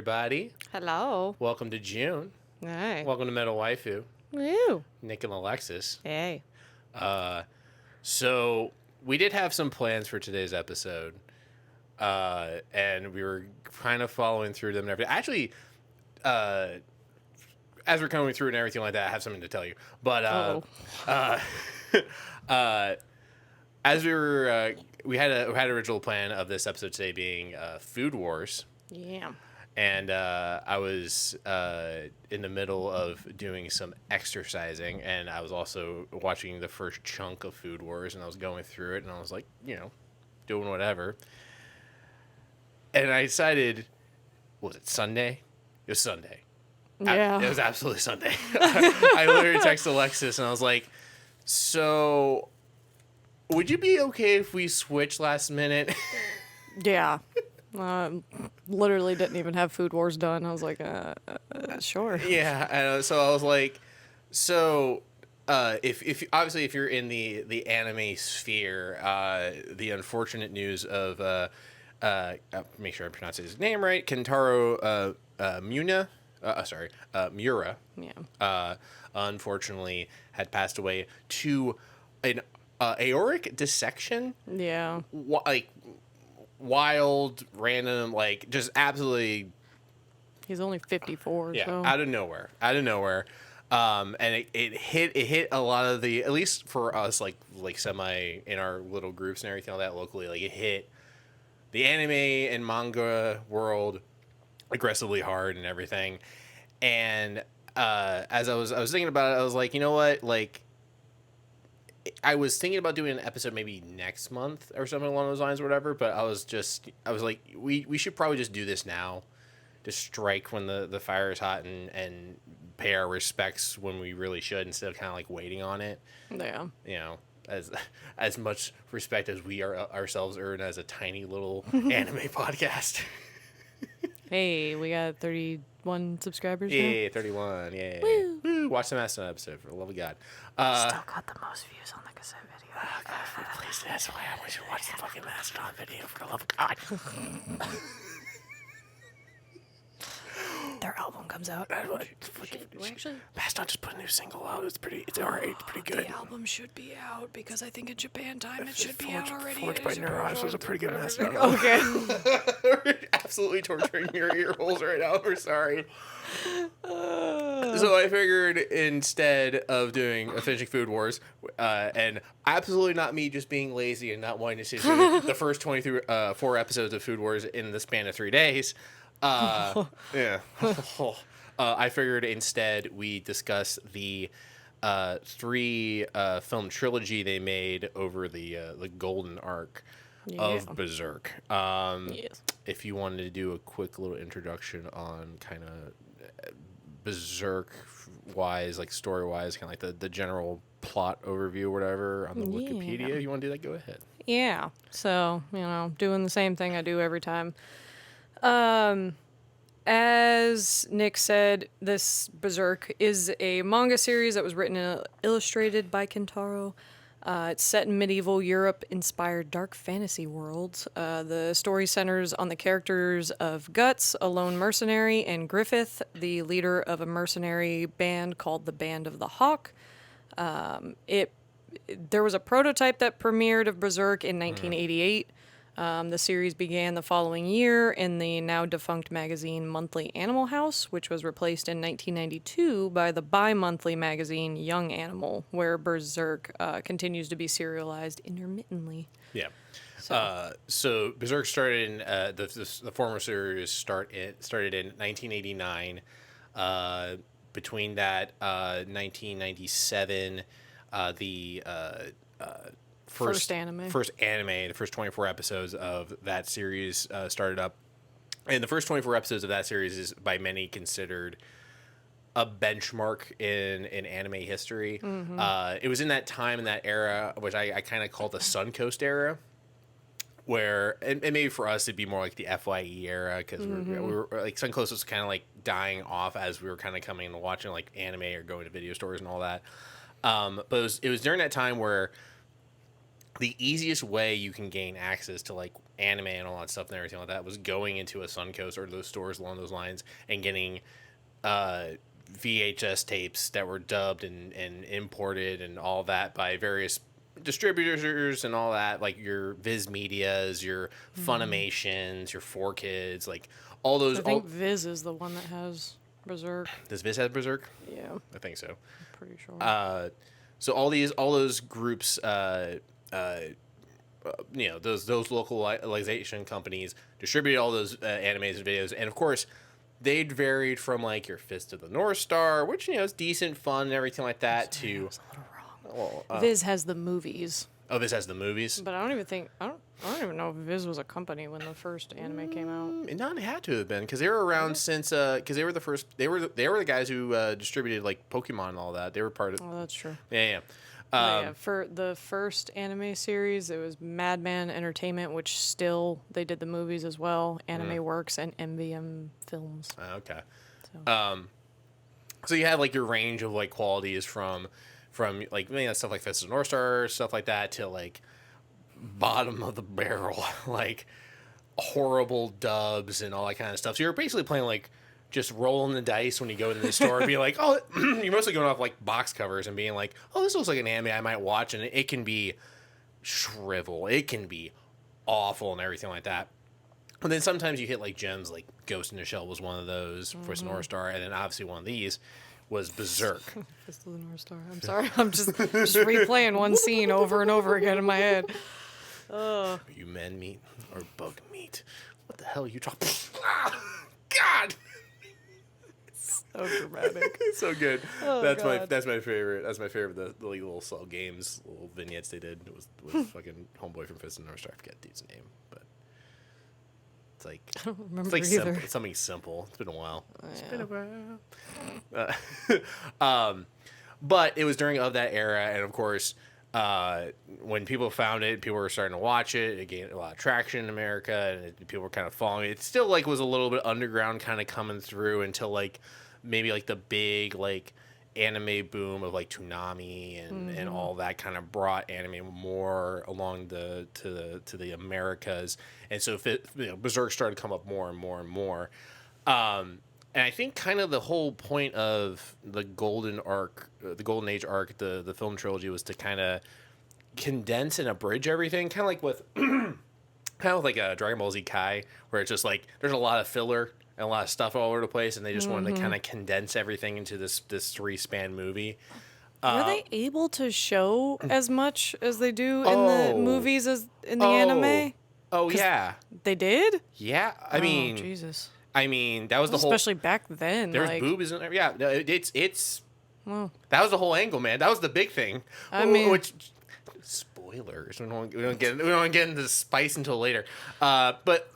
everybody. Hello. Welcome to June. Hey. Welcome to Metal Waifu. Woo. Nick and Alexis. Hey. So we did have some plans for today's episode, and we were kind of following through them and everything. Actually, as we're coming through and everything like that, I have something to tell you. But as we were, we had an original plan of this episode today being Food Wars. Yeah. And I was in the middle of doing some exercising, and I was also watching the first chunk of Food Wars, and I was going through it, and I was like, doing whatever. And I decided, was it Sunday? It was Sunday. Yeah. It was absolutely Sunday. I literally texted Alexis, and I was like, so would you be okay if we switch last minute? Yeah. Literally didn't even have Food Wars done. I was like, sure. Yeah. So I was like, if obviously if you're in the anime sphere, the unfortunate news of make sure I pronounce his name right, Kentaro Miura. Yeah. Unfortunately had passed away to an aortic dissection. Yeah. Wild, random, just absolutely. He's only 54. Yeah, so. out of nowhere. And it hit a lot of the, at least for us, like semi in our little groups and everything like that locally. Like it hit the anime and manga world aggressively hard and everything. And as I was thinking about it, I was like, you know what, I was thinking about doing an episode maybe next month or something along those lines or whatever, but I was like, we should probably just do this now, to strike when the fire is hot and pay our respects when we really should, instead of kind of like waiting on it. Yeah. As much respect as we are ourselves earn as a tiny little anime podcast. Hey, we got 31 subscribers now. Yeah, 31. Yeah. Woo. Watch the Mastodon episode, for the love of God. Still got the most views on the cassette video. Oh, God, please, that's why I want you to watch the fucking Mastodon video, for the love of God. Their album comes out. Actually, Mastodon just put a new single out. It's alright. It's pretty good. The album should be out because I think in Japan time it should be out already. Forged by Neurons was a pretty good Mastodon. Okay. We're absolutely torturing your ear holes right now. We're sorry. So I figured, instead of finishing Food Wars, and absolutely not me just being lazy and not wanting to see the first 24 episodes of Food Wars in the span of 3 days, yeah. I figured instead we discuss the 3 film trilogy they made over the golden arc of Berserk. Yes. If you wanted to do a quick little introduction on kind of Berserk wise, like story wise, kind of like the general plot overview or whatever on the Wikipedia, if you want to do that, go ahead. Yeah. So, doing the same thing I do every time. As Nick said, this Berserk is a manga series that was written and illustrated by Kentaro. It's set in medieval Europe-inspired dark fantasy worlds. The story centers on the characters of Guts, a lone mercenary, and Griffith, the leader of a mercenary band called the Band of the Hawk. There was a prototype that premiered of Berserk in 1988. The series began the following year in the now-defunct magazine Monthly Animal House, which was replaced in 1992 by the bi-monthly magazine Young Animal, where Berserk continues to be serialized intermittently. Yeah. So Berserk started in the former series started in 1989. Between that, 1997, the first anime, the first 24 episodes of that series started up, and the first 24 episodes of that series is by many considered a benchmark in anime history. It was in that time, in that era, which I kind of call the Suncoast era, where, and maybe for us it'd be more like the FYE era, because we were like, Suncoast was kind of like dying off as we were kind of coming and watching like anime or going to video stores and all that. But it was during that time where the easiest way you can gain access to like anime and all that stuff and everything like that was going into a Suncoast or those stores along those lines and getting VHS tapes that were dubbed and imported and all that by various distributors and all that, like your Viz Medias, your Funimations, your 4Kids, like all those. I think Viz is the one that has Berserk. Does Viz have Berserk? Yeah, I think so. I'm pretty sure. So all those groups, those localization companies distributed all those animes and videos, and of course, they'd varied from like your Fist of the North Star, which is decent fun and everything like that, to. I was a little wrong. Viz has the movies. Oh, Viz has the movies. But I don't even know if Viz was a company when the first anime came out. It had to have been because they were around since because they were the first. They were the guys who distributed like Pokemon and all that. They were part of. Oh, that's true. Yeah. For the first anime series, it was Madman Entertainment, which still they did the movies as well. Anime Works and MVM Films. Okay. So you have like your range of like qualities from like stuff like Fist of the North Star, stuff like that, to like bottom of the barrel, like horrible dubs and all that kind of stuff. So you're basically playing like just rolling the dice when you go into the store and be like, oh, you're mostly going off like box covers and being like, oh, this looks like an anime I might watch, and it can be shrivel, it can be awful and everything like that. And then sometimes you hit like gems, like Ghost in the Shell was one of those, Fist of the North Star, and then obviously one of these was Berserk. Fist of the North Star. I'm sorry, I'm just replaying one scene over and over again in my head. Are you man meat or bug meat? What the hell are you talking? God. So dramatic. It's so good. Oh, that's God. my favorite. That's my favorite. The little slow games, little vignettes they did with fucking homeboy from Fist of the North Star. I forget the dude's name, but it's like I don't remember it's like either. simple. It's something simple. It's been a while. It's been a while. But it was during of that era, and of course, when people found it, people were starting to watch it. It gained a lot of traction in America, and people were kind of following it. It still like was a little bit underground, kind of coming through until like maybe like the big like anime boom of like Toonami and all that kind of brought anime more along to the Americas, and so Berserk started to come up more and more and more. And I think kind of the whole point of the Golden Age arc, the film trilogy, was to kind of condense and abridge everything, kind of like with Dragon Ball Z Kai, where it's just like there's a lot of filler and a lot of stuff all over the place, and they just wanted to kind of condense everything into this 3-span movie. Were they able to show as much as they do in the movies as in the anime? Oh yeah, they did. Yeah, I mean, Jesus. I mean, that was the whole. Especially back then. There's like, boobs in there. Yeah, it's. Well, that was the whole angle, man. That was the big thing. I mean, spoilers. We don't get into the spice until later. But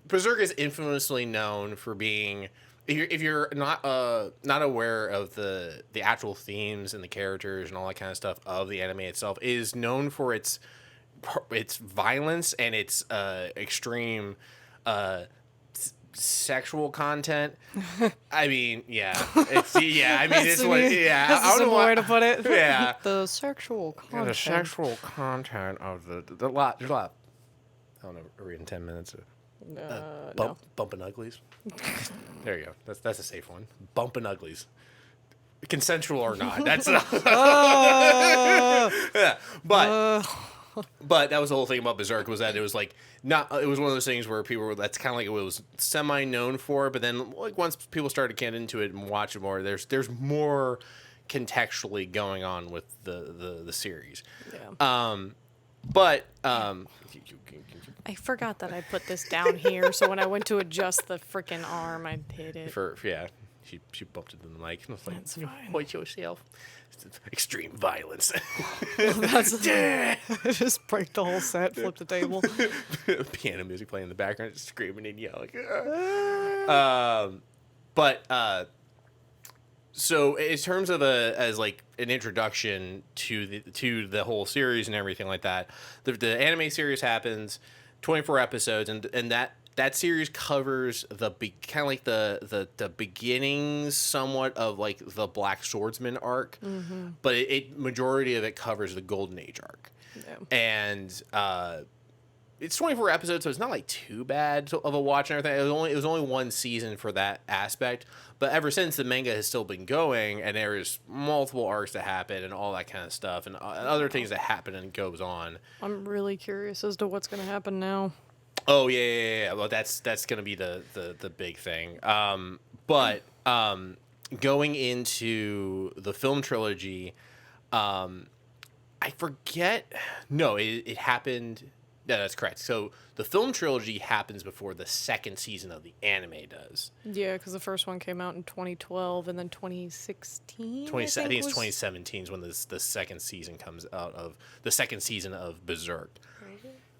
Berserk is infamously known for being. If you're not aware of the actual themes and the characters and all that kind of stuff of the anime itself, it is known for its violence and its extreme sexual content. I mean, yeah. It's I mean, it's what. Yeah, that's a simple way to put it. Yeah, the sexual content. Yeah, the sexual content of the lot. There's a lot. I don't know. Are we in 10 minutes? No. Bumping uglies. There you go. That's a safe one. Bumping uglies. Consensual or not. That's yeah. But that was the whole thing about Berserk, was that it was like not. It was one of those things where people were. That's kind of like it was semi known for, but then like once people started getting into it and watch it more, there's more contextually going on with the series. Yeah. I forgot that I put this down here, so when I went to adjust the freaking arm, I hit it. She bumped into the mic and was like, "That's fine. Watch yourself." Extreme violence. That's just break the whole set, flip the table. Piano music playing in the background, just screaming and yelling. So in terms of as like an introduction to the whole series and everything like that, the anime series happens, 24 episodes, and that series covers kind of like the beginnings somewhat of like the Black Swordsman arc, but majority of it covers the Golden Age arc. Yeah. And it's 24 episodes, so it's not like too bad of a watch and everything. It was only one season for that aspect, but ever since, the manga has still been going, and there's multiple arcs that happen and all that kind of stuff, and other things that happen and goes on. I'm really curious as to what's going to happen now. Oh yeah. Well, that's going to be the big thing. But going into the film trilogy, I forget. No, it happened. Yeah, that's correct. So the film trilogy happens before the second season of the anime does. Yeah, because the first one came out in 2012 and then 2016. I think it's 2017 is when the second season comes out of the second season of Berserk.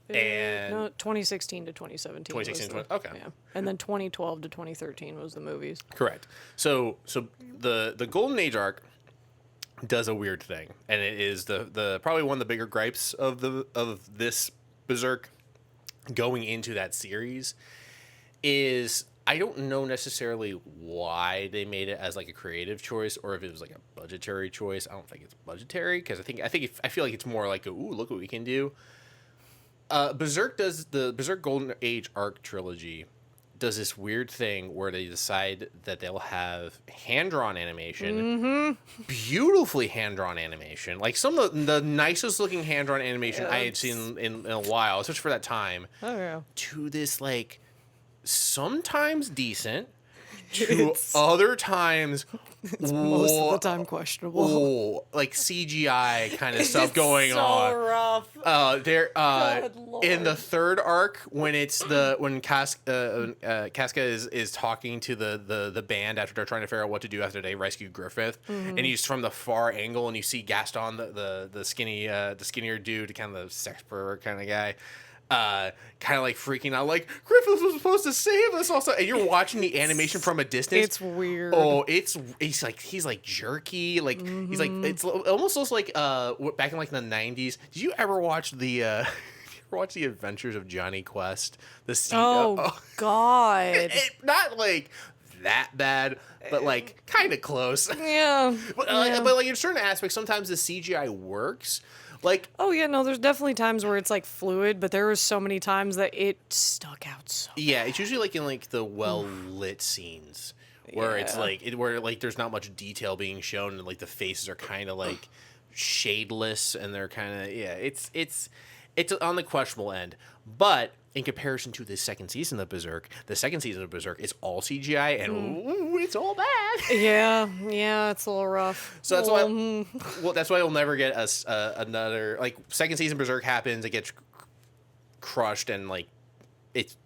And no, 2016 to 2017. 2016, okay. Yeah. And then 2012 to 2013 was the movies. Correct. So the Golden Age arc does a weird thing, and it is the probably one of the bigger gripes of this Berserk going into that series is I don't know necessarily why they made it as like a creative choice or if it was like a budgetary choice. I don't think it's budgetary because I feel like it's more like ooh, look what we can do. Berserk does the Berserk Golden Age arc trilogy does this weird thing where they decide that they'll have hand-drawn animation, beautifully hand-drawn animation, like some of the nicest looking hand-drawn animation I had seen in a while, especially for that time. Oh yeah. To this like sometimes decent, to other times most of the time questionable. Like CGI kind of stuff going so on. Rough. In the third arc when Casca is talking to the band after they're trying to figure out what to do after they rescue Griffith, and he's from the far angle and you see Gaston the skinnier dude, kind of the sex pervert kind of guy. Kind of like freaking out, like Griffith was supposed to save us. Also, and you're watching the animation from a distance. It's weird. Oh, he's like jerky. Like he's like it almost looks like back in like the 90s. Did you ever watch the Adventures of Johnny Quest? God, not like that bad, but like kind of close. Yeah. But like in certain aspects, sometimes the CGI works. Like, oh yeah, no, there's definitely times where it's like fluid, but there was so many times that it stuck out so yeah, it's usually like in like the well lit scenes where it's like where like there's not much detail being shown and like the faces are kind of like shadeless and they're kind of it's on the questionable end. But in comparison to the second season of Berserk is all CGI and ooh, it's all bad. Yeah, it's a little rough. So that's why you'll never get us another like second season Berserk happens. It gets crushed and like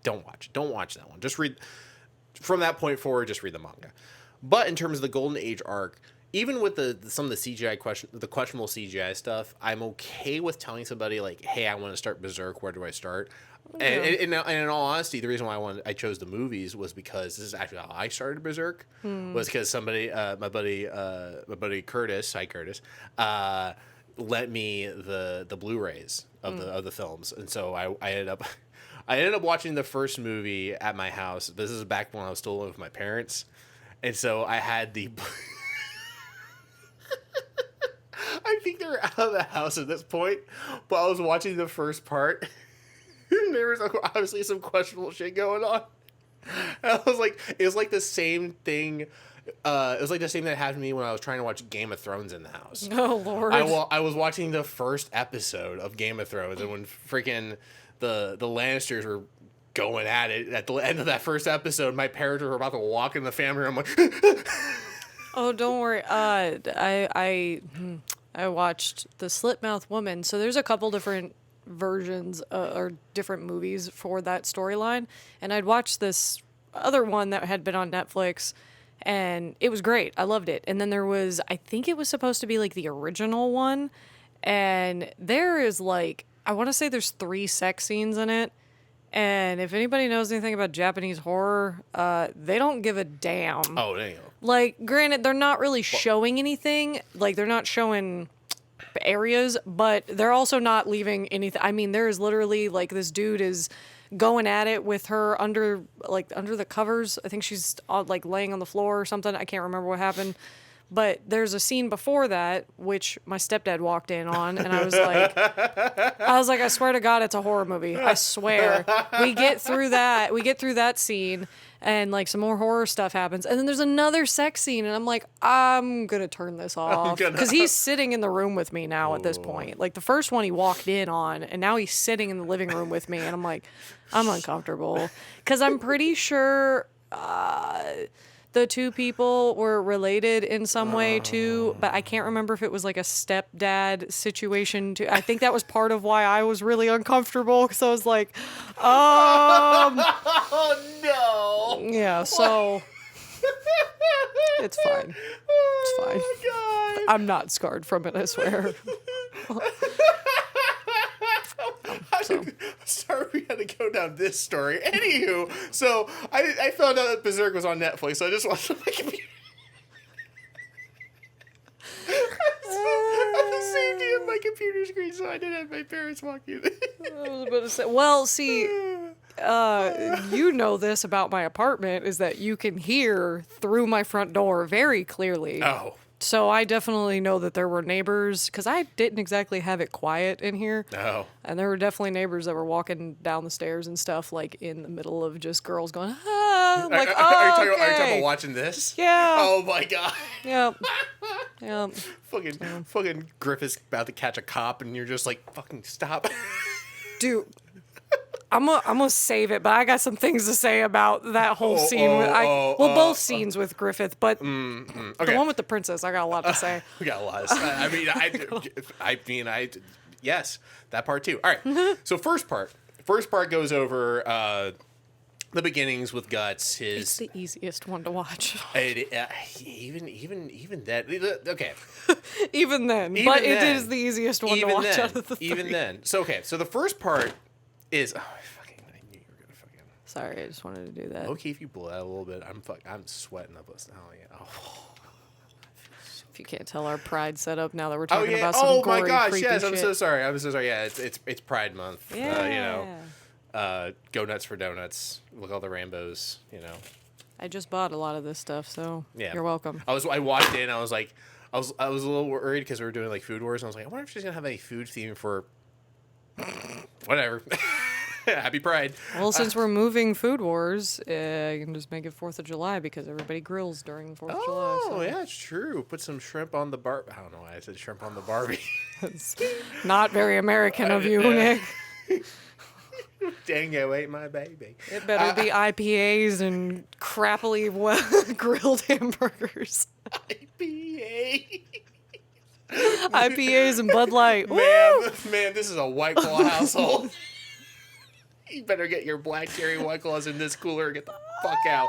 don't watch that one. Just read from that point forward. Just read the manga. But in terms of the Golden Age arc, even with some of the CGI the questionable CGI stuff, I'm okay with telling somebody like, "Hey, I want to start Berserk. Where do I start?" Yeah. And in all honesty, the reason why I chose the movies was because this is actually how I started Berserk. Was because somebody, my buddy Curtis, hi Curtis, lent me the Blu-rays of the films, and so I ended up watching the first movie at my house. This is back when I was still living with my parents, and so I had the. I think they were out of the house at this point, but I was watching the first part. And there was obviously some questionable shit going on. And I was like, it was like the same thing. It was like the same thing that happened to me when I was trying to watch Game of Thrones in the house. Oh Lord! I was watching the first episode of Game of Thrones, and when freaking the Lannisters were going at it at the end of that first episode, my parents were about to walk in the family room. I'm like, oh, don't worry. I watched The Slitmouth Woman. So there's a couple different versions or different movies for that storyline, and I'd watched this other one that had been on Netflix, and it was great. I loved it. And then there was, I think it was supposed to be like the original one, and there is like, I want to say there's 3 sex scenes in it. And if anybody knows anything about Japanese horror, they don't give a damn. oh, there you go. Like, granted, they're not really showing anything. Like, they're not showing areas, but they're also not leaving anything. I mean, there is literally, like, this dude is going at it with her under the covers. I think she's, like, laying on the floor or something. I can't remember what happened. But there's a scene before that, which my stepdad walked in on, and I was like, I swear to God, it's a horror movie. I swear. We get through that scene, and like some more horror stuff happens, and then there's another sex scene, and I'm like, I'm gonna turn this off because he's sitting in the room with me now at this point. Like the first one he walked in on, and now he's sitting in the living room with me, and I'm like, I'm uncomfortable because I'm pretty sure. The two people were related in some way too, but I can't remember if it was like a stepdad situation too. I think that was part of why I was really uncomfortable because I was like, oh no. Yeah, so it's fine. It's fine. Oh, God. I'm not scarred from it, I swear. Sorry we had to go down this story. Anywho, so I found out that Berserk was on Netflix, so I just watched it on my computer. At the same time, my computer screen, so I didn't have my parents walking. I was about to say, well, see, you know this about my apartment is that you can hear through my front door very clearly. Oh. So I definitely know that there were neighbors, because I didn't exactly have it quiet in here. Oh. And there were definitely neighbors that were walking down the stairs and stuff, like in the middle of just girls going, ah. I'm like, are you okay. talking about watching this? Yeah. Oh my God. Yep. Yep. Fucking Griffith's about to catch a cop, and you're just like, fucking stop. Dude. I'm gonna save it, but I got some things to say about that whole scene. Both scenes with Griffith, but okay. the one with the princess, I got a lot to say. We got a lot to say. Yes, that part too. All right. So first part goes over the beginnings with Guts. It's the easiest one to watch. Even that. Okay. Even then, but it is the easiest one to watch out of the three. Even then. So the first part is. I knew you were gonna fucking. Sorry, I just wanted to do that. Okay, if you blow out a little bit, I'm sweating up. Oh yeah. Oh. If you can't tell, our Pride setup now that we're talking about some oh gory, my gosh, creepy yes, shit. I'm so sorry. Yeah, it's Pride Month. Yeah. Go nuts for donuts. Look all the rainbows. I just bought a lot of this stuff, so yeah. You're welcome. I walked in. I was like, I was a little worried because we were doing like food wars, and I was like, I wonder if she's gonna have a food theme for whatever. Happy Pride. Well, since we're moving Food Wars, you can just make it 4th of July because everybody grills during the 4th of July. Oh, yeah, it's true. Put some shrimp on the bar. I don't know why I said shrimp on the Barbie. It's not very American of you, Nick. Dango ate my baby. It better be IPAs and crappily grilled hamburgers. IPAs and Bud Light. Man, this is a White Claw household. You better get your black cherry White Claws in this cooler and get the fuck out.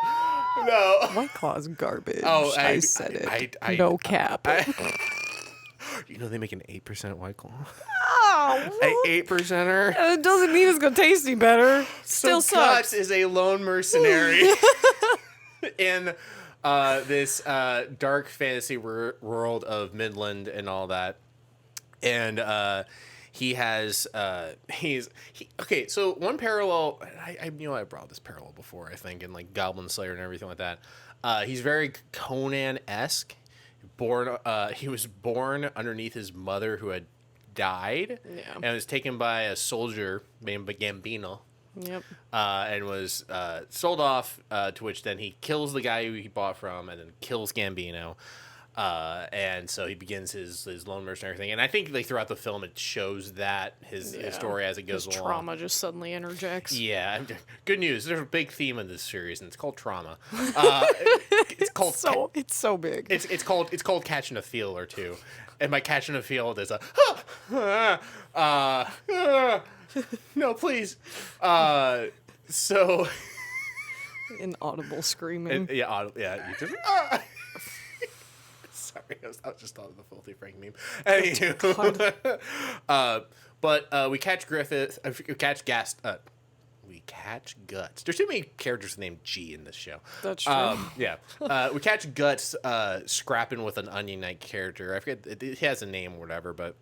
No. White Claw's garbage. Oh, I said it. No cap. You know they make an 8% White Claw? Oh. An 8%er? It doesn't mean it's going to taste any better. Still so sucks. Guts is a lone mercenary in this dark fantasy world of Midland and all that. And he has okay, so one parallel, I brought this parallel before, I think, in like Goblin Slayer and everything like that. He's very Conan-esque. He was born underneath his mother who had died, and was taken by a soldier named Gambino. Yep. And was sold off, to which then he kills the guy who he bought from, and then kills Gambino. And so he begins his lone mercenary thing. And I think like throughout the film it shows that his story as it goes along. Trauma just suddenly interjects. Yeah. Good news. There's a big theme in this series, and it's called trauma. It's called it's so big. It's called Catching a Feel or Two. And by catching a field is a no, please. So inaudible screaming. Yeah. You just, sorry, I was just thought of the Filthy Frank meme. Anywho, but we catch Griffith. We catch we catch Guts. There's too many characters named G in this show. That's true. We catch Guts scrapping with an Onion Knight character. I forget, he has a name or whatever, but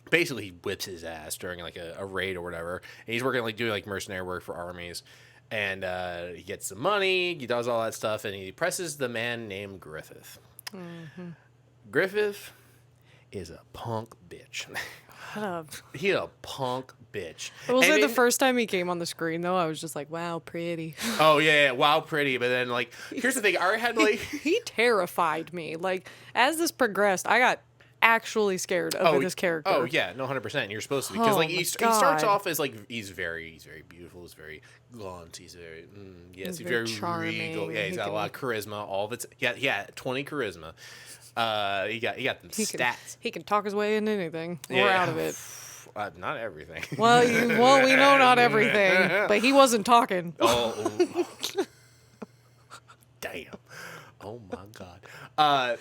basically he whips his ass during like a raid or whatever. And he's working doing like mercenary work for armies. And he gets some money, he does all that stuff, and he presses the man named Griffith. Mm-hmm. Griffith is a punk bitch. He a punk bitch. I will say the first time he came on the screen, though, I was just like, wow, pretty. Oh, yeah, wow, pretty. But then, like, here's the thing. I had, like... He terrified me. Like, as this progressed, I got actually scared of this character. Oh, yeah, no, 100%. You're supposed to be. Because, like, he starts off as, like, he's very beautiful. He's very gaunt. He's very... he's very charming. regal. Yeah, he's got a lot of charisma. All of it's... Yeah, 20 charisma. He got them stats. He can talk his way into anything. Yeah. We're out of it. Not everything. Well, we know not everything, but he wasn't talking. Oh, damn! Oh my god.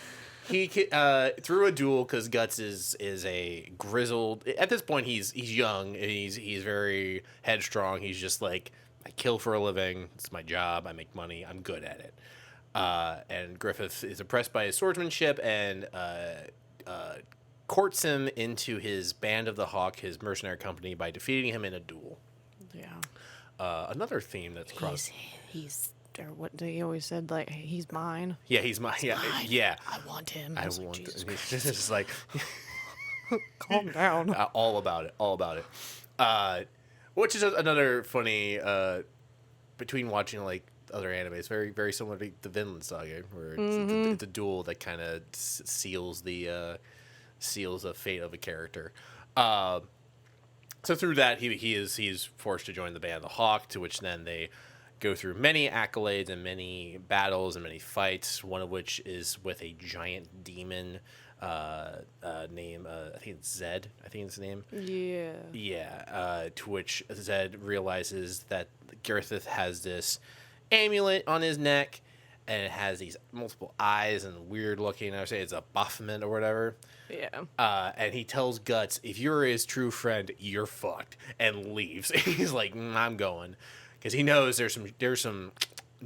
He through a duel because Guts is a grizzled. At this point, he's young and he's very headstrong. He's just like, I kill for a living. It's my job. I make money. I'm good at it. And Griffith is impressed by his swordsmanship and courts him into his Band of the Hawk, his mercenary company, by defeating him in a duel. Yeah. Another theme that's crossed. He's or what he always said, like, he's mine. Yeah, he's mine. Yeah. I want him. I want him. This is like, calm down. All about it. Which is another funny between watching like other animes, very very similar to the Vinland Saga, where it's a duel that kind of seals the fate of a character. So through that, he's forced to join the Band of the Hawk, to which then they go through many accolades and many battles and many fights. One of which is with a giant demon name. I think it's Zed. I think it's his name. Yeah. Yeah. To which Zed realizes that Griffith has this amulet on his neck, and it has these multiple eyes and weird looking. I would say it's a Baphomet or whatever. Yeah. And he tells Guts, if you're his true friend, you're fucked, and leaves. He's like, I'm going, because he knows there's some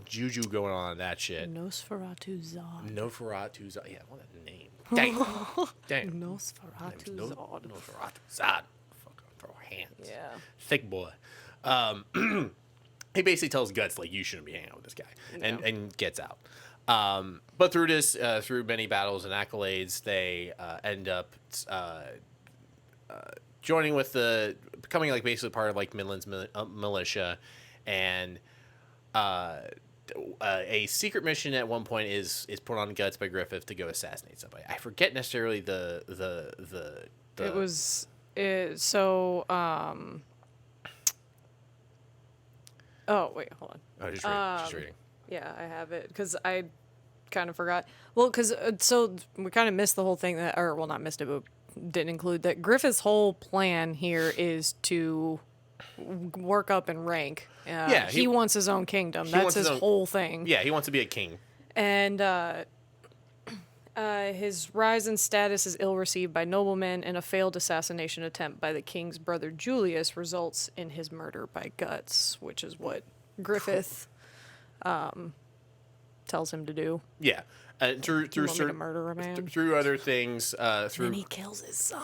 juju going on in that shit. Nosferatu Zod. Yeah, what a name. Damn. Nosferatu Zod. Nosferatu Zod. Fuck, throw hands. Yeah. Thick boy. He basically tells Guts, like, you shouldn't be hanging out with this guy, and gets out. But through this, through many battles and accolades, they end up joining with becoming like basically part of like Midland's militia, and a secret mission at one point is put on Guts by Griffith to go assassinate somebody. I forget necessarily the It was so. Oh wait, hold on. Oh, just reading. Yeah, I have it because I kind of forgot. Well, because so we kind of missed the whole thing not missed it, but didn't include that Griffith's whole plan here is to work up in rank. He wants his own kingdom. That's his whole thing. Yeah, he wants to be a king. And his rise in status is ill-received by noblemen, and a failed assassination attempt by the king's brother Julius results in his murder by Guts, which is what Griffith tells him to do. Yeah. Through certain murder a man? Through other things, And he kills his son.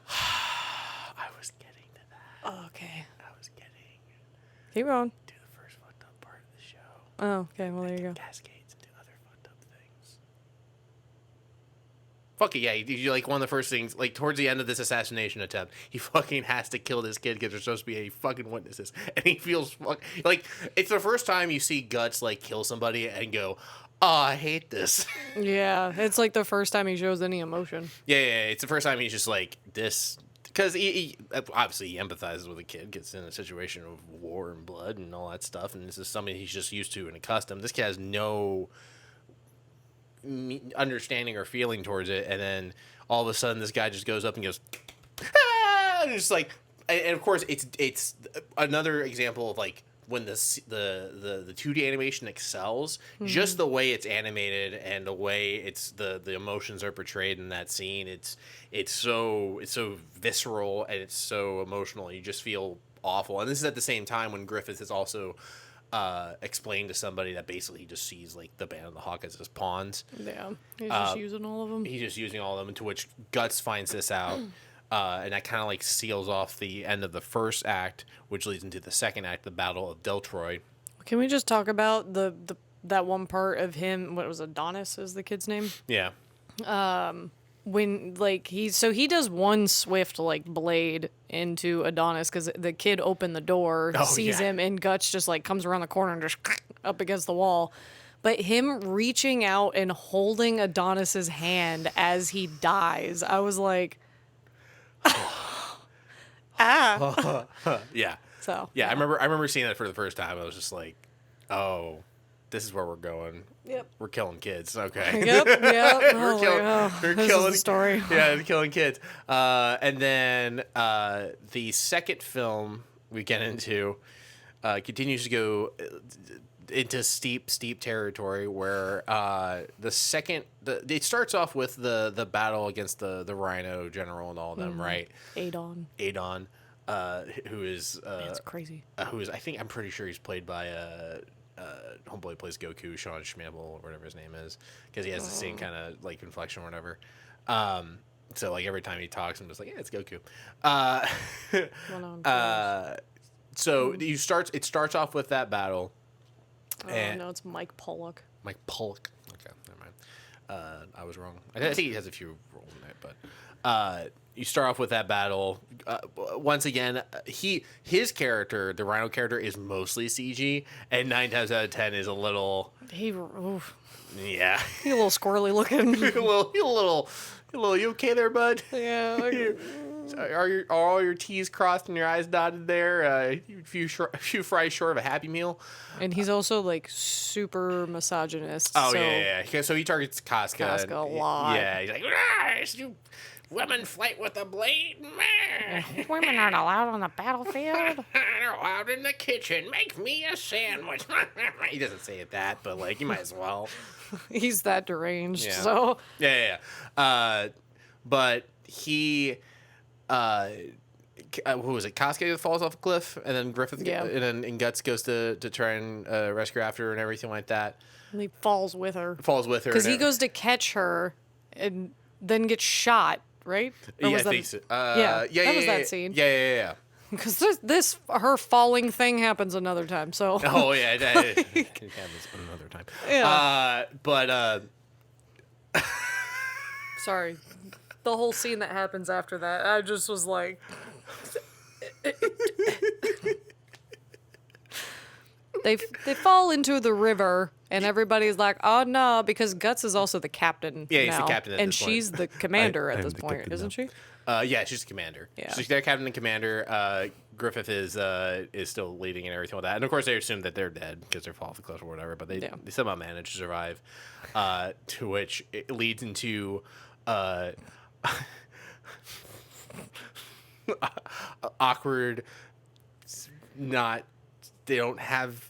I was getting to that. Oh, okay. I was getting. Keep going. To the first fucked up part of the show. Oh, okay. Well, there you go. Cascades into other fucked up things. Fuck it, yeah. You like one of the first things, like towards the end of this assassination attempt, he fucking has to kill this kid because there's supposed to be a fucking witnesses, and he feels like it's the first time you see Guts like kill somebody and go, oh, I hate this. Yeah, it's like the first time he shows any emotion. Yeah, it's the first time he's just like this, because he obviously he empathizes with a kid, gets in a situation of war and blood and all that stuff, and this is something he's just used to and accustomed. This kid has no understanding or feeling towards it, and then all of a sudden this guy just goes up and goes, ah! And it's like, and of course it's another example of like when the 2D animation excels, just the way it's animated and the way it's the emotions are portrayed in that scene, it's so visceral and it's so emotional. You just feel awful. And this is at the same time when Griffith is also explained to somebody that basically he just sees like the Band of the Hawk as his pawns. Yeah, he's just using all of them. He's just using all of them, into which Guts finds this out. And that kind of like seals off the end of the first act, which leads into the second act, the Battle of Deltroy. Can we just talk about that one part of him? What was Adonis is the kid's name? Yeah. when like he does one swift like blade into Adonis because the kid opened the door, sees him, and Guts just like comes around the corner and just up against the wall. But him reaching out and holding Adonis's hand as he dies, I was like, ah. Yeah. So yeah, I remember seeing that for the first time. I was just like, oh, this is where we're going. Yep. We're killing kids. Okay. Yep. we're killing the story. Yeah, we're killing kids. And then the second film we get into continues to go into steep territory where it starts off with the battle against the Rhino General and all of them, right? Adon, who is that's crazy. Who is I'm pretty sure he's played by homeboy plays Goku, Sean Schmamble or whatever his name is, because he has the same kind of like inflection or whatever. So like every time he talks, I'm just like, yeah, it's Goku. So it starts off with that battle. No, it's Mike Pollock. Mike Pollock. Okay, never mind. I was wrong. I think he has a few roles in it, but you start off with that battle. Once again, his character, the Rhino character, is mostly CG, and 9 times out of 10 is a little. Yeah. He's a little squirrely looking. You okay there, bud? Yeah. Like, are all your T's crossed and your I's dotted there? A few fries short of a Happy Meal. And he's also like super misogynist. Oh, yeah. So he targets Casca a lot. Yeah, he's like, you women fight with a blade? Women aren't allowed on the battlefield. They're allowed in the kitchen. Make me a sandwich. He doesn't say it that, but like you might as well. He's that deranged. Yeah. So yeah. But he. Who was it? Casca falls off a cliff, and then Griffith, and Guts goes to try and rescue after her and everything like that. And he falls with her Because he goes to catch her, and then gets shot. Right? Or yeah, was that, I think so. That was that scene. Yeah. Because this her falling thing happens another time. So. Oh yeah, it happens another time. Yeah. But. Sorry. The whole scene that happens after that, I just was like... They fall into the river, and everybody's like, oh, no, because Guts is also the captain Yeah, he's the captain at and this point. she's the commander at this point, isn't she? Yeah, she's the commander. Yeah. So she's their captain and commander. Griffith is still leading and everything like that. And, of course, they assume that they're dead because they're fall off the cliff or whatever, but they somehow manage to survive, to which it leads into... awkward, they don't have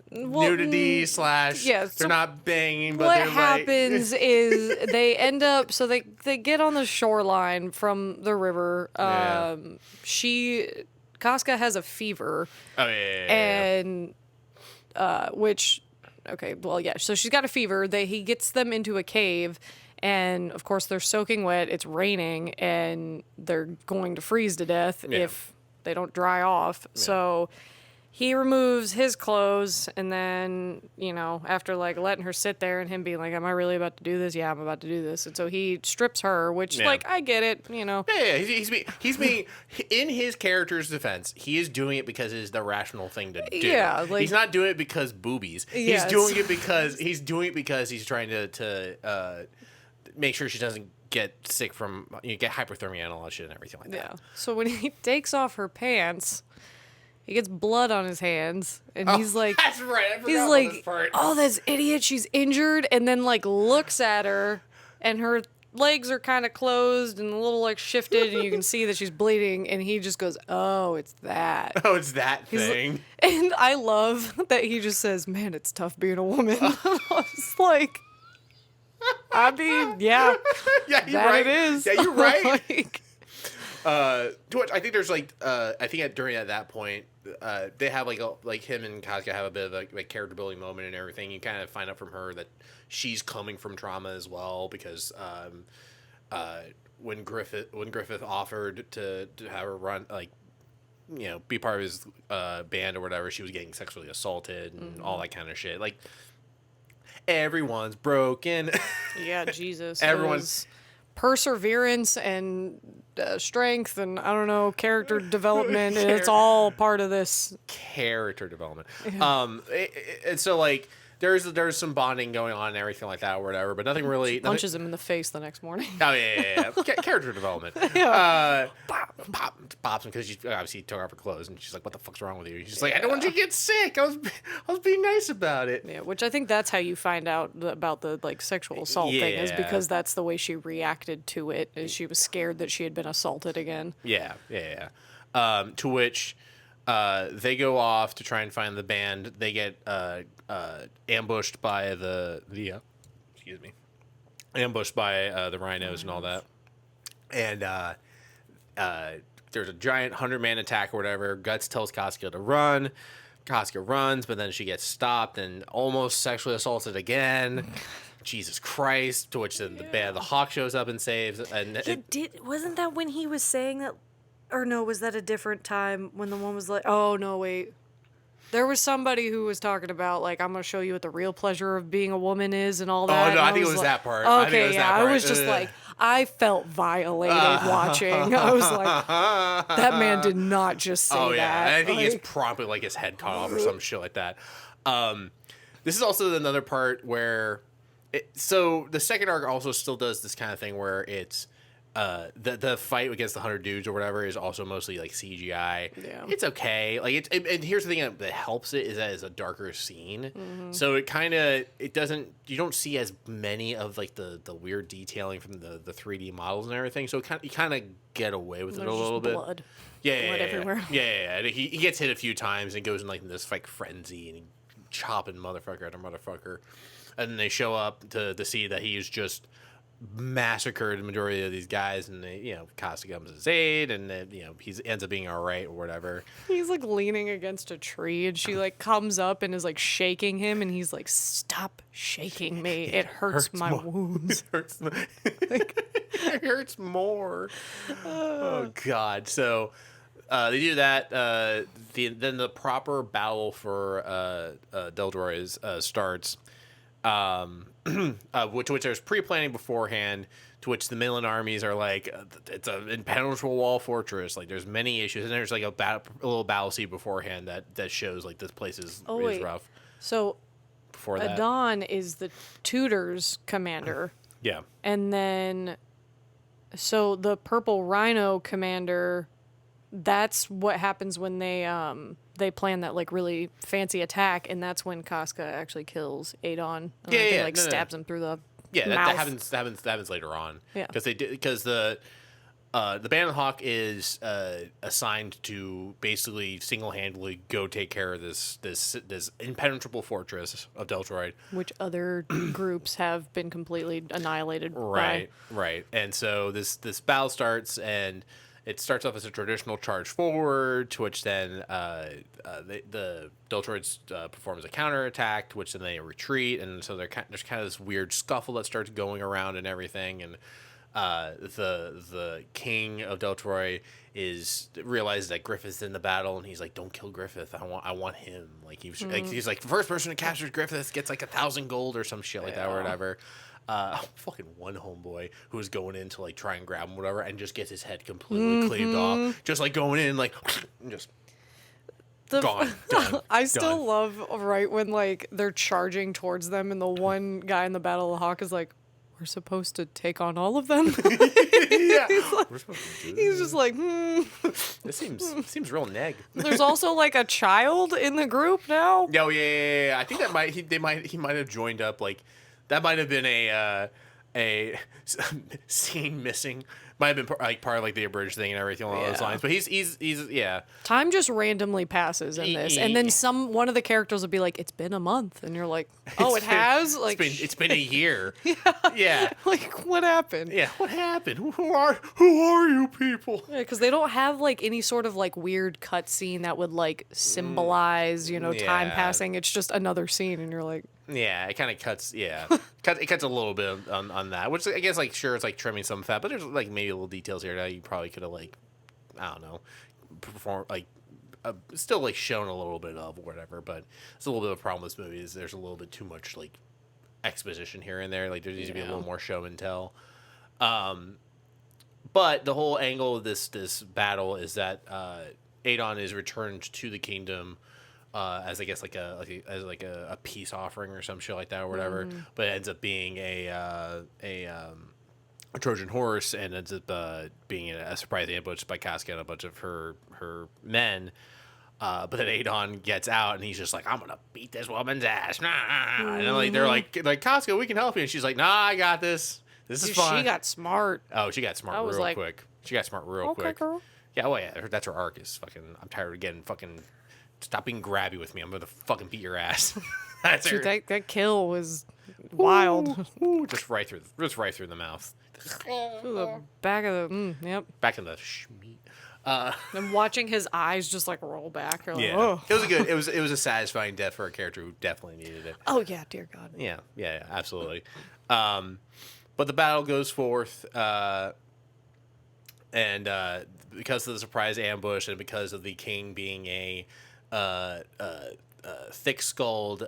nudity / they're not banging, but what they're happens like... is they end up, so they get on the shoreline from the river. Casca has a fever. Oh yeah. And which, okay, well, yeah, so she's got a fever. He gets them into a cave. And, of course, they're soaking wet, it's raining, and they're going to freeze to death if they don't dry off. Yeah. So he removes his clothes, and then, after, like, letting her sit there and him being like, am I really about to do this? Yeah, I'm about to do this. And so he strips her, which, like, I get it, Yeah, he's being, in his character's defense, he is doing it because it is the rational thing to do. Yeah, like... He's not doing it because boobies. He's doing it because he's trying to make sure she doesn't get sick from get hypothermia and all that shit and everything like that. Yeah. So when he takes off her pants, he gets blood on his hands, and he's like, "That's right." I forgot he's about like, this part. "Oh, this idiot! She's injured," and then like looks at her, and her legs are kind of closed and a little like shifted, and you can see that she's bleeding. And he just goes, "Oh, it's that." Oh, it's that thing. And I love that he just says, "Man, it's tough being a woman." I was like. I mean, yeah, you're right. It is. Yeah, you're right. Like, I think there's like, I think during at that point, they have like him and Casca have a bit of a character building moment and everything. You kind of find out from her that she's coming from trauma as well because, when Griffith offered to have her run be part of his band or whatever, she was getting sexually assaulted and all that kind of shit. Like. everyone's broken. Yeah, Jesus. Everyone's perseverance and strength and I don't know, character development. It's all part of this character development. Yeah. And so like there's some bonding going on and everything like that or whatever, but nothing really. Punches him in the face the next morning. Oh yeah. Character development. Yeah. Pops him because she obviously took off her clothes and she's like, "What the fuck's wrong with you?" She's like, "I don't want you to get sick. I was being nice about it." Yeah, which I think that's how you find out about the like sexual assault thing is because that's the way she reacted to it. Is she was scared that she had been assaulted again. Yeah. To which they go off to try and find the band. They get ambushed by the excuse me, ambushed by the rhinos and all that. And there's a giant 100-man attack or whatever. Guts tells Casca to run. Casca runs, but then she gets stopped and almost sexually assaulted again. Jesus Christ! To which then the Hawk shows up and saves. And wasn't that when he was saying that? Or no, was that a different time when the one was like, oh, no, wait. There was somebody who was talking about, like, I'm going to show you what the real pleasure of being a woman is and all that. Oh, no, I think it was that part. Okay, I was just like, I felt violated watching. I was like, that man did not just say that. Oh, yeah. And I think he's promptly, like, his head cut off or some shit like that. This is also another part where... So the second arc also still does this kind of thing where it's... the fight against the 100 dudes or whatever is also mostly like CGI. Yeah. It's okay. Like and here's the thing that helps it is that it's a darker scene. Mm-hmm. So it doesn't, you don't see as many of like the weird detailing from the 3D models and everything. So you kind of get away with it a little bit. Blood. Yeah. Everywhere. Yeah. He gets hit a few times and goes in like this like frenzy and he chopping motherfucker after motherfucker. And then they show up to see that he is just massacred the majority of these guys, and they, Costa comes to his aid, and he ends up being all right or whatever. He's like leaning against a tree, and she like comes up and is like shaking him, and he's like, "Stop shaking me! It hurts my wounds. It hurts more." Oh God! So they do that. Then the proper battle for Deldroy starts. Which there's pre-planning beforehand, to which the Midland armies are like, it's an impenetrable wall fortress. Like there's many issues, and there's like a little battle scene beforehand that shows like this place is rough. So before that, Adon is the Tudor's commander. Yeah, and then so the Purple Rhino commander. That's what happens when they plan that like really fancy attack, and that's when Casca actually kills Adon. Stabs him through the mouth. That happens later on. Yeah, because the Band of the Hawk is assigned to basically single-handedly go take care of this impenetrable fortress of Deltroid, which other groups have been completely annihilated. Right. And so this battle starts, and it starts off as a traditional charge forward, to which then the Deltroids performs a counterattack, to which then they retreat, and so there's kind of this weird scuffle that starts going around and everything, and the king of Deltroid realizes that Griffith's in the battle, and he's like, "Don't kill Griffith. I want him." Like he's like the first person to capture Griffith gets like 1,000 gold or some shit like that or whatever. Fucking one homeboy who was going in to like try and grab him, whatever, and just gets his head completely cleaved off, just like going in like just gone. Done. I still love right when like they're charging towards them, and the one guy in the Battle of the Hawk is like, "We're supposed to take on all of them." Yeah, he's just like, This seems real neg. There's also like a child in the group now. Oh yeah. I think that he might have joined up like. That might have been a scene missing. Might have been part of like the abridged thing and everything along those lines. But he's Time just randomly passes in this, and then one of the characters will be like, "It's been a month," and you're like, "Oh, it has." Like it's been a year. Yeah. Like what happened? Yeah. What happened? Who are you people? Yeah, because they don't have like any sort of like weird cut scene that would like symbolize time passing. It's just another scene, and you're like. Yeah, it kind of cuts. Yeah, it cuts a little bit on that, which I guess like sure it's like trimming some fat, but there's like maybe little details here that you probably could have like, I don't know, perform like still like shown a little bit of or whatever. But it's a little bit of a problem with this movie is there's a little bit too much like exposition here and there. Like there needs to be a little more show and tell. But the whole angle of this battle is that Adon is returned to the kingdom as I guess like a peace offering or some shit like that or whatever. But it ends up being a Trojan horse and ends up being a surprise ambush by Casca and a bunch of her men. But then Adon gets out and he's just like, I'm gonna beat this woman's ass. Nah. And like they're like Casca, we can help you. And she's like, nah, I got this. This is fun. She got smart. Oh, she got smart real quick. She got smart real quick. Girl. Yeah, well, yeah, that's her arc is fucking. I'm tired of getting fucking. Stop being grabby with me. I'm gonna fucking beat your ass. That's her. That kill was wild. Ooh, just right through the mouth. Through the back of the. Yep. Back in the schmeat. And watching his eyes just like roll back. You're like, yeah, oh. It was a satisfying death for a character who definitely needed it. Oh yeah, dear God. Yeah, absolutely. But the battle goes forth, and because of the surprise ambush and because of the king being a thick-skulled,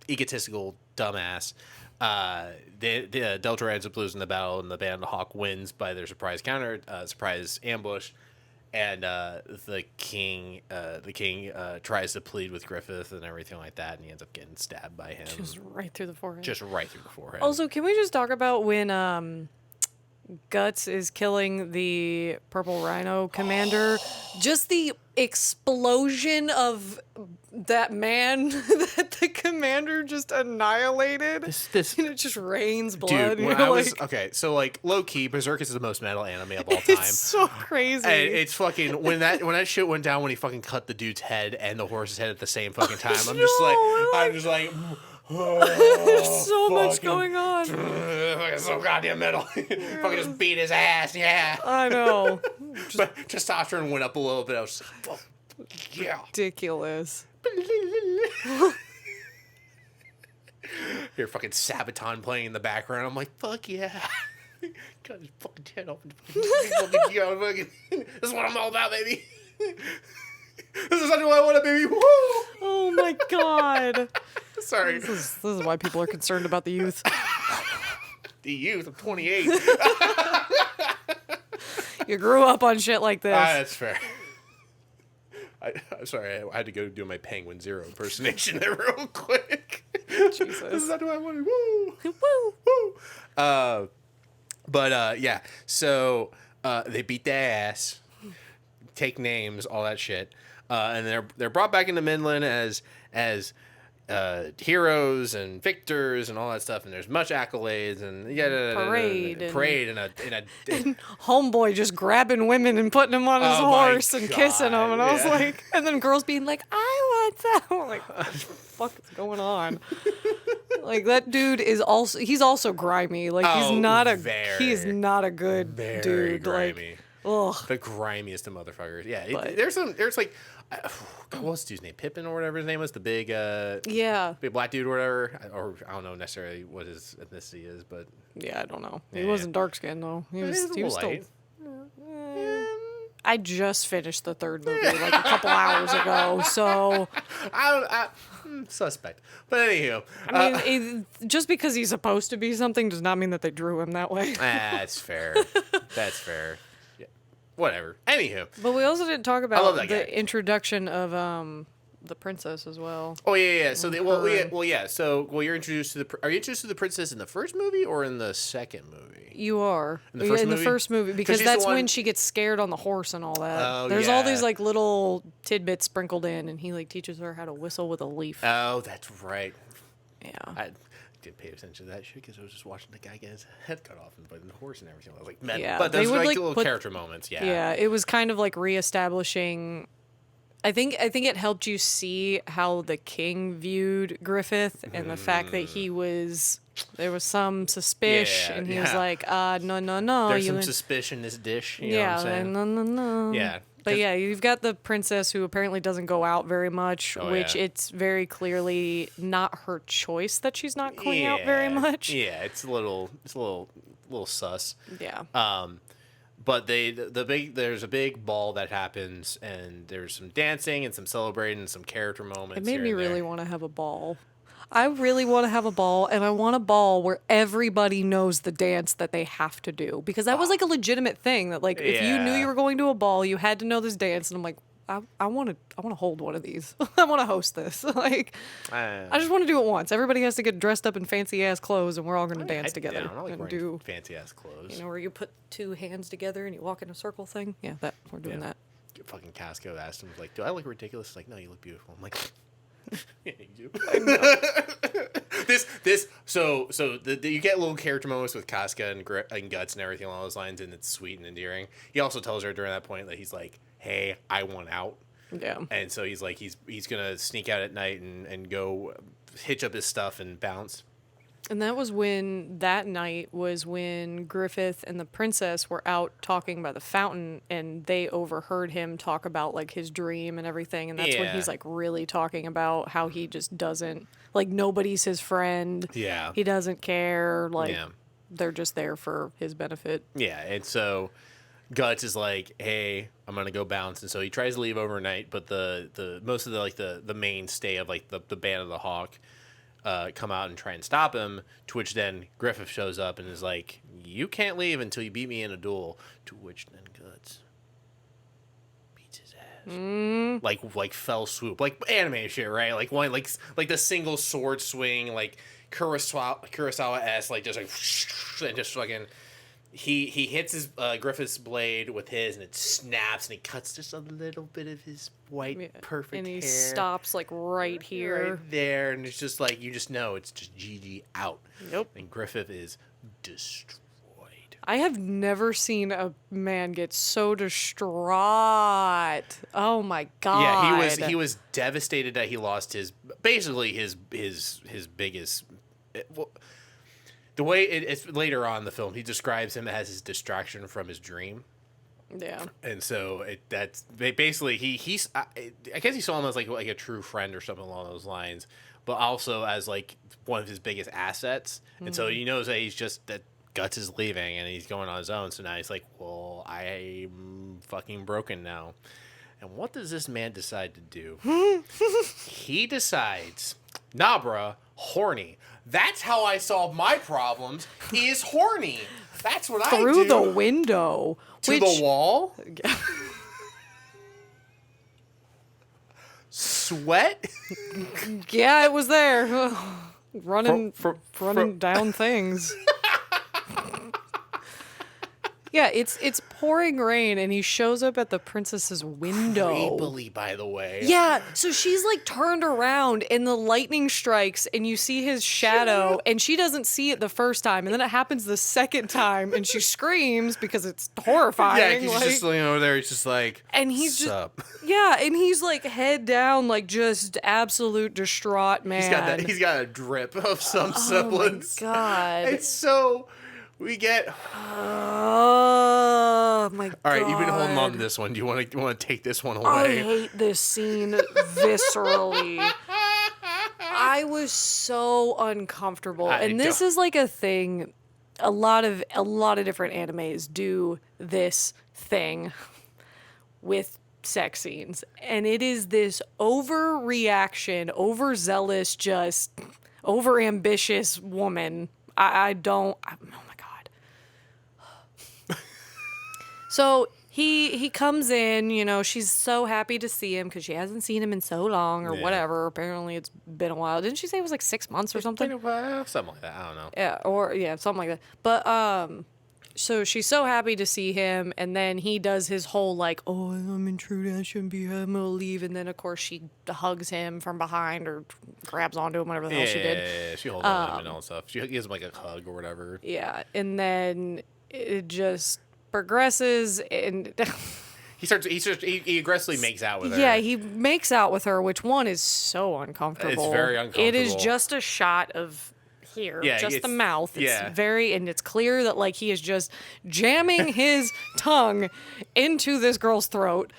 egotistical dumbass, the Delta ends up losing the battle, and the Band of Hawk wins by their surprise ambush. And the king tries to plead with Griffith and everything like that, and he ends up getting stabbed by him. Just right through the forehead. Also, can we just talk about when Guts is killing the Purple Rhino commander? Just the explosion of that man that the commander just annihilated. And it just rains blood. Dude, when I was so like low key, Berserk is the most metal anime of all time. It's so crazy. And it's fucking when that shit went down when he fucking cut the dude's head and the horse's head at the same fucking time. I'm just like. There's so much going on. So goddamn metal. Fucking just beat his ass. Yeah. I know. But testosterone went up a little bit. I was just like, fuck. Yeah. Ridiculous. Hear fucking Sabaton playing in the background. I'm like, fuck yeah. Cut his fucking head off. This is what I'm all about, baby. This is what I want, baby. Woo! Oh my God. Sorry. This is why people are concerned about the youth. The youth. I'm 28. You grew up on shit like this. That's fair. I'm sorry, I had to go do my Penguin Zero impersonation there real quick. Jesus. This is not what I wanted. Woo! Woo! Woo! Yeah. So they beat their ass, take names, all that shit, and they're brought back into Midland as heroes and victors and all that stuff, and there's much accolades and parade and homeboy just grabbing women and putting them on his horse and kissing them, and I was like, and then girls being like, I want that. I'm like, what the fuck is going on? Like that dude is he's also grimy. Like he is not a good dude. Grimy. Like, ugh. The grimiest of motherfuckers. Yeah, there's like. What's the dude's name? Pippin or whatever his name was, the big big black dude or whatever, or I don't know necessarily what his ethnicity is, but yeah, I don't know. He wasn't dark skinned though. He was still. I just finished the third movie like a couple hours ago, so suspect. But anywho, I mean, just because he's supposed to be something does not mean that they drew him that way. That's fair. That's fair. Whatever. Anywho. But we also didn't talk about the introduction of the princess as well. Oh yeah. So you're introduced to are you introduced to the princess in the first movie or in the second movie? You are. In the first movie because that's when she gets scared on the horse and all that. Oh, There's all these like little tidbits sprinkled in, and he like teaches her how to whistle with a leaf. Oh, that's right. Yeah. I didn't pay attention to that shit because I was just watching the guy get his head cut off and put in the horse and everything. I was like, man. Yeah, but those were like little character moments. Yeah. Yeah, it was kind of like reestablishing. I think it helped you see how the king viewed Griffith and the fact that there was some suspicion, and he was like, no. There's some suspicion in this dish. You know what I'm saying? No. Yeah. But yeah, you've got the princess who apparently doesn't go out very much, it's very clearly not her choice that she's not going out very much. Yeah, it's a little sus. Yeah. But there's a big ball that happens, and there's some dancing and some celebrating and some character moments. It made me really want to have a ball. I really want to have a ball, and I want a ball where everybody knows the dance that they have to do, because that was like a legitimate thing that like if you knew you were going to a ball, you had to know this dance. And I'm like, I want to hold one of these. I want to host this. Like, I just want to do it once. Everybody has to get dressed up in fancy ass clothes, and we're all going to dance together. I don't like and wearing fancy ass clothes. You know, where you put two hands together and you walk in a circle thing. Yeah, we're doing that. Fucking Casco asked him, like, do I look ridiculous? He's like, no, you look beautiful. I'm like, yeah, you do. You get little character moments with Casca and Guts and everything along those lines, and it's sweet and endearing. He also tells her during that point that he's like, hey, I want out. Yeah. And so he's like, he's gonna sneak out at night and go hitch up his stuff and bounce. And that night was when Griffith and the princess were out talking by the fountain, and they overheard him talk about like his dream and everything. And that's when he's like really talking about how he just doesn't, like, nobody's his friend. Yeah. He doesn't care. Like, they're just there for his benefit. Yeah. And so Guts is like, hey, I'm gonna go bounce. And so he tries to leave overnight, but the most of the mainstay of like the Band of the Hawk come out and try and stop him, to which then Griffith shows up and is like, you can't leave until you beat me in a duel, to which then Guts beats his ass. Like fell swoop, like anime shit, right? Like one like the single sword swing, like Kurosawa-esque, like just like and just fucking he hits his Griffith's blade with his, and it snaps, and he cuts just a little bit of his white perfect and he hair. Stops like right here, right there, and it's just like you just know it's just GG out. Yep. And Griffith is destroyed. I have never seen a man get so distraught. Oh my god! Yeah, he was devastated that he lost his biggest. The way it's later on in the film, he describes him as his distraction from his dream. Yeah. And so that's basically he's I guess he saw him as like a true friend or something along those lines, but also as like one of his biggest assets. Mm-hmm. And so he knows that he's just that Guts is leaving and he's going on his own. So now he's like, well, I'm fucking broken now. And what does this man decide to do? He decides, nah, bruh, horny. That's how I solve my problems, is horny. That's what I do. Through the window. To the wall? Sweat? Yeah, it was there. Running down things. Yeah, it's pouring rain, and he shows up at the princess's window. Creepily, by the way. Yeah, so she's like turned around, and the lightning strikes, and you see his shadow, and she doesn't see it the first time, and then it happens the second time, and she screams because it's horrifying. Yeah, he's just laying over there. He's just like, and he's sup? Yeah, and he's like head down, like just absolute distraught man. He's got a drip of some semblance. Oh my god! It's so. We get. Oh my god! All right, you've been holding on to this one. Do you want to take this one away? I hate this scene viscerally. I was so uncomfortable, and this is like a thing. A lot of different animes do this thing with sex scenes, and it is this overreaction, overzealous, just overambitious woman. I don't. Oh my god. So he comes in, you know, she's so happy to see him because she hasn't seen him in so long or whatever. Apparently it's been a while. Didn't she say it was like 6 months or something? Something like that. I don't know. Yeah, something like that. But so she's so happy to see him, and then he does his whole like, oh, I'm intruding, I shouldn't be here, I'm gonna leave. And then of course she hugs him from behind or grabs onto him, whatever the hell she did. Yeah, she holds on to him and all that stuff. She gives him like a hug or whatever. Yeah, and then it just progresses, and he aggressively makes out with her. Yeah, he makes out with her, which one is so uncomfortable. It's very uncomfortable. It is just a shot of here, just the mouth. It's and it's clear that like he is just jamming his tongue into this girl's throat.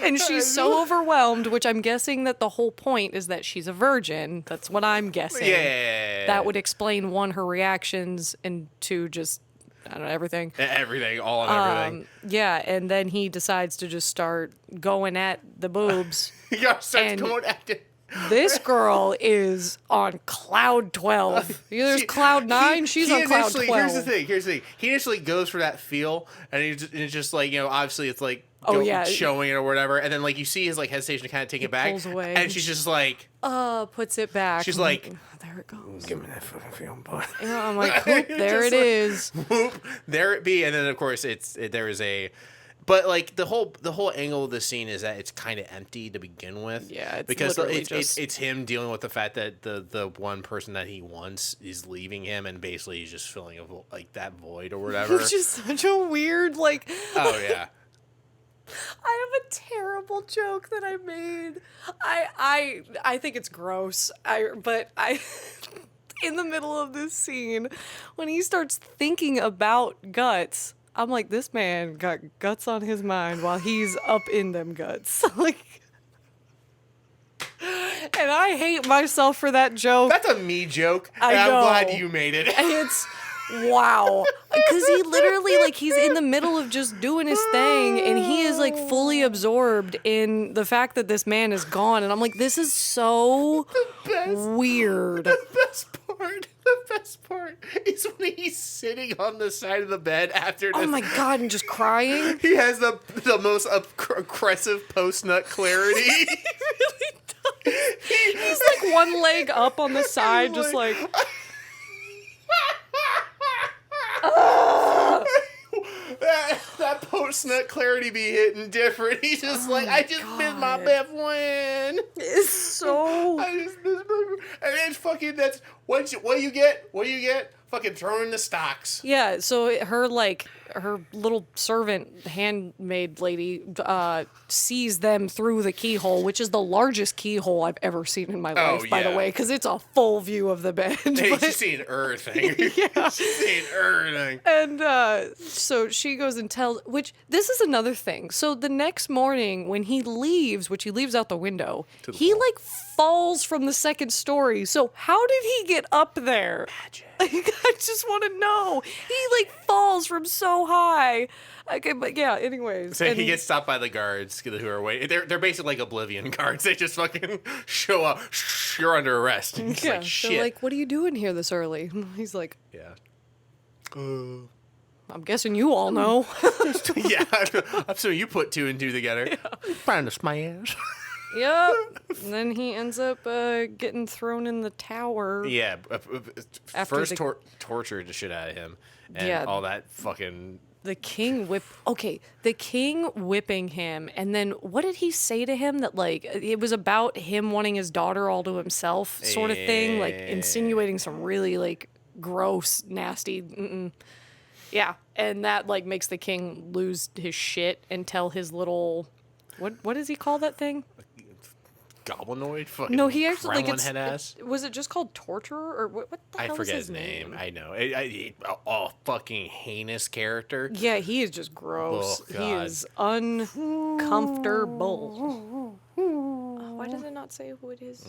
And she's so overwhelmed, which I'm guessing that the whole point is that she's a virgin. That's what I'm guessing. Yeah. That would explain, one, her reactions, and two, just, I don't know, everything. Everything, all on everything. Yeah, and then he decides to just start going at the boobs. He starts going at it. This girl is on cloud 12. There's cloud 9. She's on cloud 12. Here's the thing. He initially goes for that feel, and it's just like, obviously it's like showing it or whatever, and then like you see his like hesitation to kind of take it back, pulls away, and she's just like, puts it back. She's like, there it goes. Give me that fucking film, boy. Yeah, I'm like, whoop, there it is. Whoop, there it be, and then of course there is a. But like the whole angle of the scene is that it's kind of empty to begin with. Yeah, it's because just... it's him dealing with the fact that the one person that he wants is leaving him, and basically he's just filling that void or whatever. Which is such a weird like. Oh yeah. I have a terrible joke that I made. I think it's gross. But in the middle of this scene, when he starts thinking about guts. I'm like, this man got guts on his mind while he's up in them guts. Like, and I hate myself for that joke. That's a me joke. I know. I'm glad you made it. It's wow. Because he literally, like, he's in the middle of just doing his thing, and he is, like, fully absorbed in the fact that this man is gone. And I'm like, this is so weird. The best part is when he's sitting on the side of the bed after this. Oh my God, and just crying. He has the most aggressive post-nut clarity. He really does. He's like one leg up on the side, just like... that post-nut clarity be hitting different. He's just I just missed my best win. It's so... I just missed my... And it's fucking, that's... What you get? Fucking throwing the stocks. Yeah, so her little servant handmaid lady sees them through the keyhole, which is the largest keyhole I've ever seen in my life, by the way, because it's a full view of the bed. Hey, she's seeing everything. Yeah. She's seeing everything. And so she goes and tells, which this is another thing. So the next morning when he leaves, which he leaves out the window, he falls from the second story. So how did he get up there? Magic. I just want to know. He falls from so high. Okay, but yeah. Anyways, so he gets stopped by the guards who are waiting. They're basically like Oblivion guards. They just fucking show up. You're under arrest. And he's like, shit. They're like, what are you doing here this early? He's like, yeah. I'm guessing you all know. Yeah, I'm assuming you put two and two together. Yeah. Trying to smash. Yep. And then he ends up getting thrown in the tower. Yeah. First tortured the shit out of him. And all that fucking... The king the king whipping him. And then what did he say to him? That, it was about him wanting his daughter all to himself sort of thing. Insinuating some really, gross, nasty... Yeah. And that, makes the king lose his shit and tell his little... What does he call that thing? Goblinoid? Fucking no, he actually head ass. Was it just called torturer or what the hell forget was his name. I know. Fucking heinous character. Yeah, he is just gross. Oh, he is uncomfortable. Why does it not say who it is?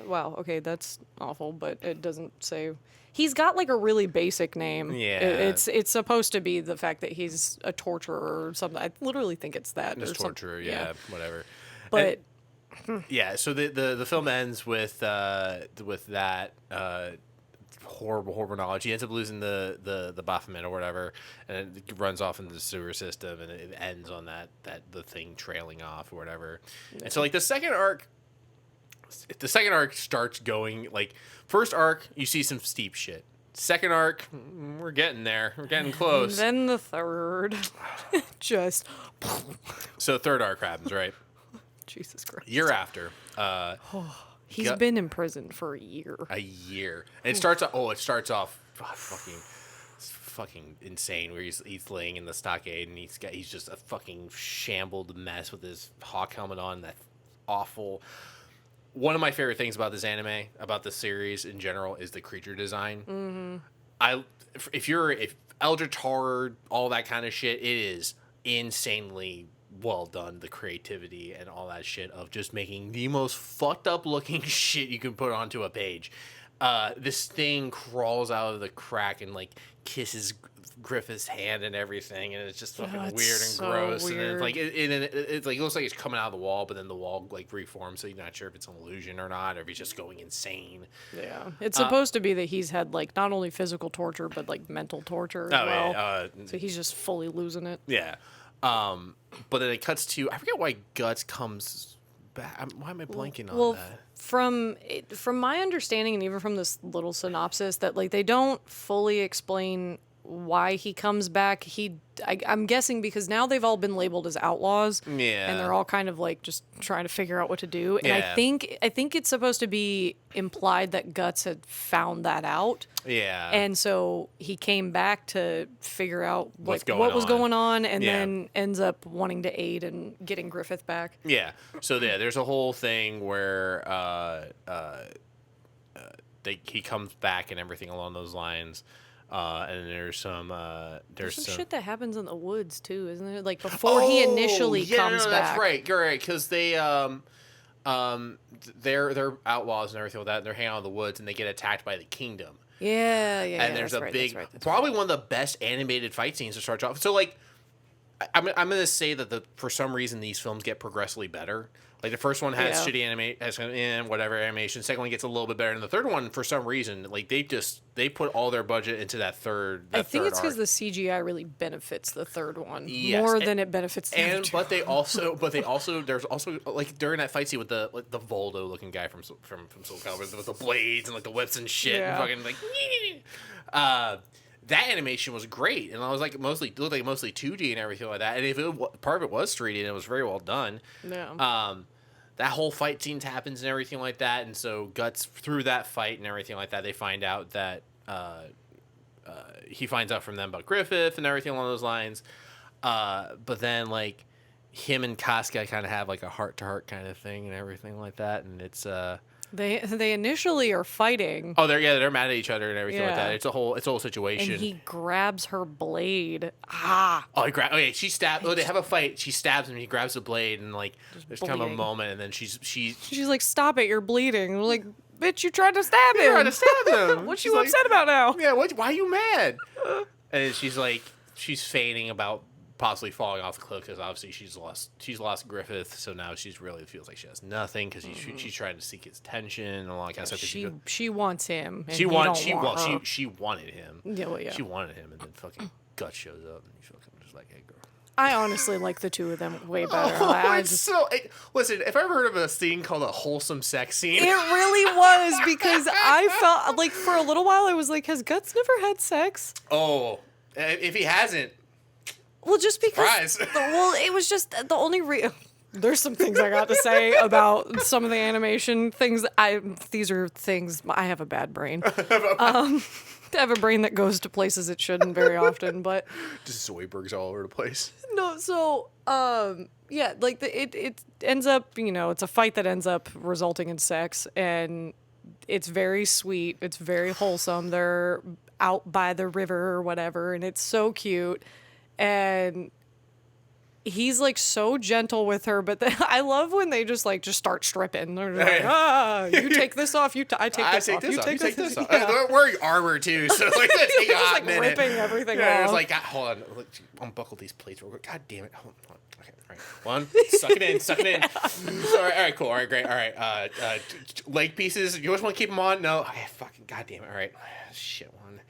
Wow. Okay, that's awful, but it doesn't say. He's got a really basic name. Yeah. It's supposed to be the fact that he's a torturer or something. I literally think it's that. Just torturer. Yeah. Whatever. But. Yeah, so the film ends with that horrible knowledge. He ends up losing the Baphomet or whatever, and it runs off into the sewer system, and it ends on the thing trailing off or whatever. Yeah. And so the second arc starts going first arc you see some steep shit. Second arc, we're getting there. We're getting close. Then the third, just. So third arc happens, right? Jesus Christ. Year after. He's been in prison for a year. And it starts off fucking insane where he's laying in the stockade and he's just a fucking shambled mess with his hawk helmet on. That awful. One of my favorite things about this anime, about this series in general, is the creature design. Mm-hmm. If Eldritch horror, all that kind of shit, it is insanely well done. The creativity and all that shit of just making the most fucked up looking shit you can put onto a page. This thing crawls out of the crack and kisses Griffith's hand and everything, and it's just fucking weird and so gross. Weird. And it's like it looks like it's coming out of the wall, but then the wall like reforms, so you're not sure if it's an illusion or not, or if he's just going insane. Yeah, it's supposed to be that he's had like not only physical torture but like mental torture as well. Yeah, so he's just fully losing it. Yeah, but then it cuts to I forget why Guts comes back. Why am I blanking on that? From my understanding, and even from this little synopsis, that like they don't fully explain why he comes back. I'm guessing because now they've all been labeled as outlaws. Yeah. And they're all kind of like just trying to figure out what to do. And Yeah. I think it's supposed to be implied that Guts had found that out. Yeah. And so he came back to figure out What was going on, and Yeah. then ends up wanting to aid in getting Griffith back. Yeah. So there's a whole thing where he comes back and everything along those lines. And there's some Shit that happens in the woods too, isn't it? Like before he initially comes back. That's right. You're right, because they they're outlaws and everything like that. And they're hanging out in the woods and they get attacked by the kingdom. Yeah. And there's probably one of the best animated fight scenes to start off. So like, I'm gonna say that for some reason these films get progressively better. Like the first one has shitty whatever animation. Second one gets a little bit better, and the third one, for some reason, like they put all their budget into that third. I think it's because the CGI really benefits the third one more than it benefits the other two. But they also there's also like during that fight scene with the Voldo looking guy from Soul Calibur with the blades and like the whips and shit and fucking like that animation was great, and I was like mostly 2D and everything like that. And if part of it was 3D, and it was very well done. Yeah. That whole fight scene happens and everything like that, and so Guts through that fight and everything like that, they find out that he finds out from them about Griffith and everything along those lines. But then like him and Casca kind of have like a heart to heart kind of thing and everything like that, and it's They initially are fighting. Oh, they're mad at each other and everything like that. It's a whole situation. And he grabs her blade. She stabs. Oh, they have a fight. She stabs him. He grabs the blade, and like there's kind of a moment, and then she's like, "Stop it! You're bleeding." I'm like, bitch, you tried to stab him. You tried to stab him. What you upset about now? Yeah. Why are you mad? And she's feigning about possibly falling off the cliff because obviously she's lost Griffith, so now she's really feels like she has nothing because she's trying to seek his attention and all that kind of stuff. She wants him. And she wanted him. Yeah, well, yeah. She wanted him, and then fucking Guts shows up, and you fucking just like, hey, girl. I honestly like the two of them way better. Listen, if I ever heard of a scene called a wholesome sex scene, it really was, because I felt like for a little while I was like, has Guts never had sex? Oh, if he hasn't. Well, just because. It was just the only There's some things I got to say about some of the animation things. These are things. I have a bad brain. I have a brain that goes to places it shouldn't very often, but just Zoidbergs all over the place. No, so yeah, like it ends up, it's a fight that ends up resulting in sex, and it's very sweet. It's very wholesome. They're out by the river or whatever, and it's so cute. And he's like so gentle with her, but I love when they just start stripping. They're like, you take this off, I take this off. You take this off. Yeah. They're wearing armor too, so like that's take a hot minute. Ripping everything off. It's like, hold on, unbuckle these plates real quick. God damn it. Hold on. Okay, all right. One, suck it in. Yeah. All right, cool. All right, great. All right, leg pieces. You just want to keep them on? No. Fucking goddamn it. All right. Shit. 1,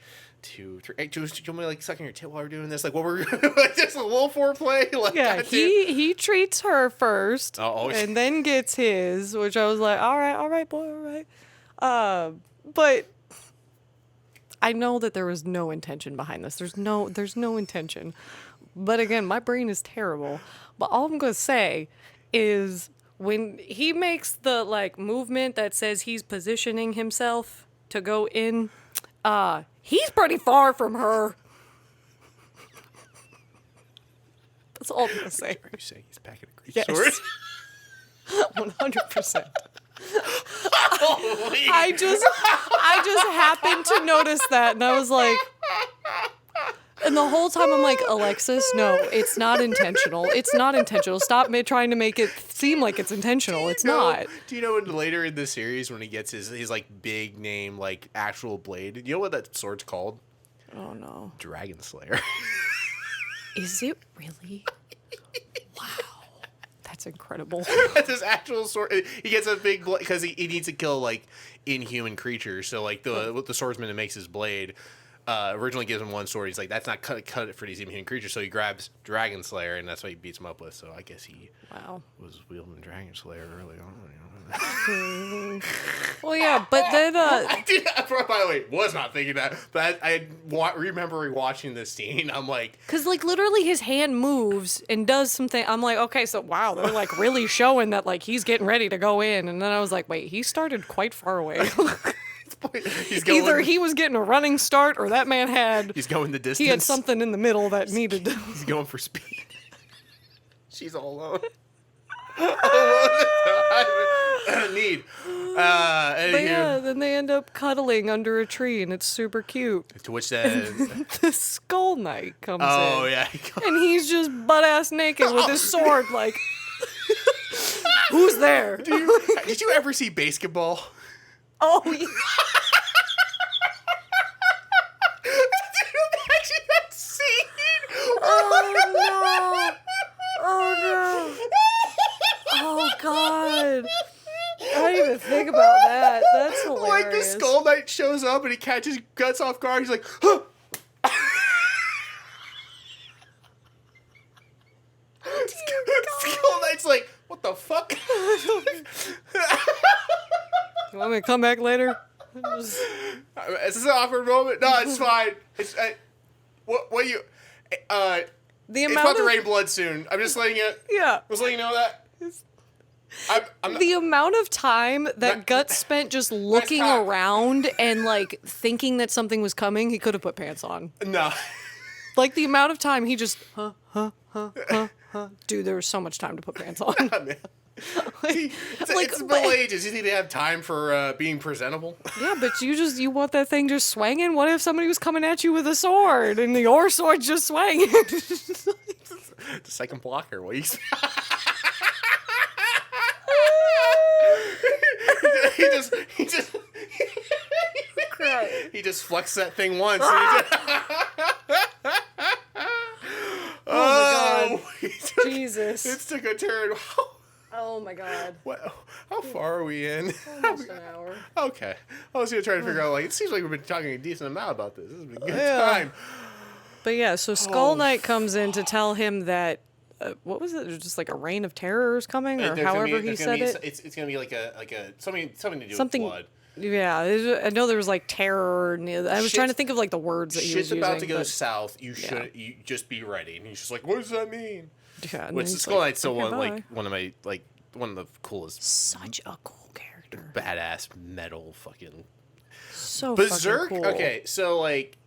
2, 3. Hey, do you want me to sucking your tit while we're doing this? Like, what we're just a little foreplay? Like, yeah, he treats her first, and then gets his, which I was like, all right, boy, all right. But I know that there was no intention behind this. There's no intention. But again, my brain is terrible. But all I'm gonna say is when he makes the movement that says he's positioning himself to go in, he's pretty far from her. That's all I'm gonna say. Are you saying he's packing a great sword? 100%. I just happened to notice that, and I was like, and the whole time I'm like, Alexis, no, it's not intentional. It's not intentional. Stop trying to make it seem like it's intentional. It's not. Do you know later in the series when he gets his big name actual blade? You know what that sword's called? Oh no. Dragon Slayer. Is it really? Wow. That's incredible. That's his actual sword. He gets a big because he needs to kill like inhuman creatures. So like the swordsman that makes his blade originally gives him one sword. He's like, that's not cut it for these inhuman creatures. So he grabs Dragon Slayer, and that's what he beats him up with. So I guess he was wielding Dragon Slayer early on. Well, yeah, but then I did. By the way, was not thinking that, but I remember rewatching this scene. I'm like, because like literally his hand moves and does something. I'm like, okay, so wow, they're like really showing that like he's getting ready to go in, and then I was like, wait, he started quite far away. Either he was getting a running start, or that man had. He's going the distance. He had something in the middle that needed. He's going for speed. She's all alone. Need. But yeah, then they end up cuddling under a tree, and it's super cute. To which then the Skull Knight comes in. Oh yeah, and he's just butt ass naked with his sword. Like, who's there? Did you ever see Basketball? Oh yeah. Did you imagine that scene? Oh no! Oh no! Oh god! I didn't even think about that. That's hilarious. Like the Skull Knight shows up and he catches Guts off guard. He's like, huh. Skull Knight's like, what the fuck? You want me to come back later? Is this an awkward moment? No, it's fine. It's what you? The it's amount about to rain blood soon. I'm just letting you. Yeah. Just letting you know that. I'm the amount of time that Guts spent just looking around and like thinking that something was coming, he could have put pants on. No. Like the amount of time he just Dude, there was so much time to put pants on. It's middle ages. You need to have time for being presentable. Yeah, but you want that thing just swinging? What if somebody was coming at you with a sword and your sword's just swinging? The second blocker. What you? He just flexed that thing once. Oh my god. Jesus. It took a turn. Oh my god. What? How far are we in? Almost an hour. Okay. I was going to try to figure out, like, it seems like we've been talking a decent amount about this. This has been a good time. But yeah, so Skull Knight comes in to tell him that, what was it? There's just like a reign of terror is coming, or however he said it. It's going to be like a something to do with blood. Yeah, I know there was like terror. And I was trying to think of like the words that he was using. Shit's about to go south. You just be ready. And he's just like, what does that mean? Yeah, which the Skull Knight's still one of the coolest. Such a cool character. Badass metal fucking. So Berserk. Fucking cool. Okay, so like,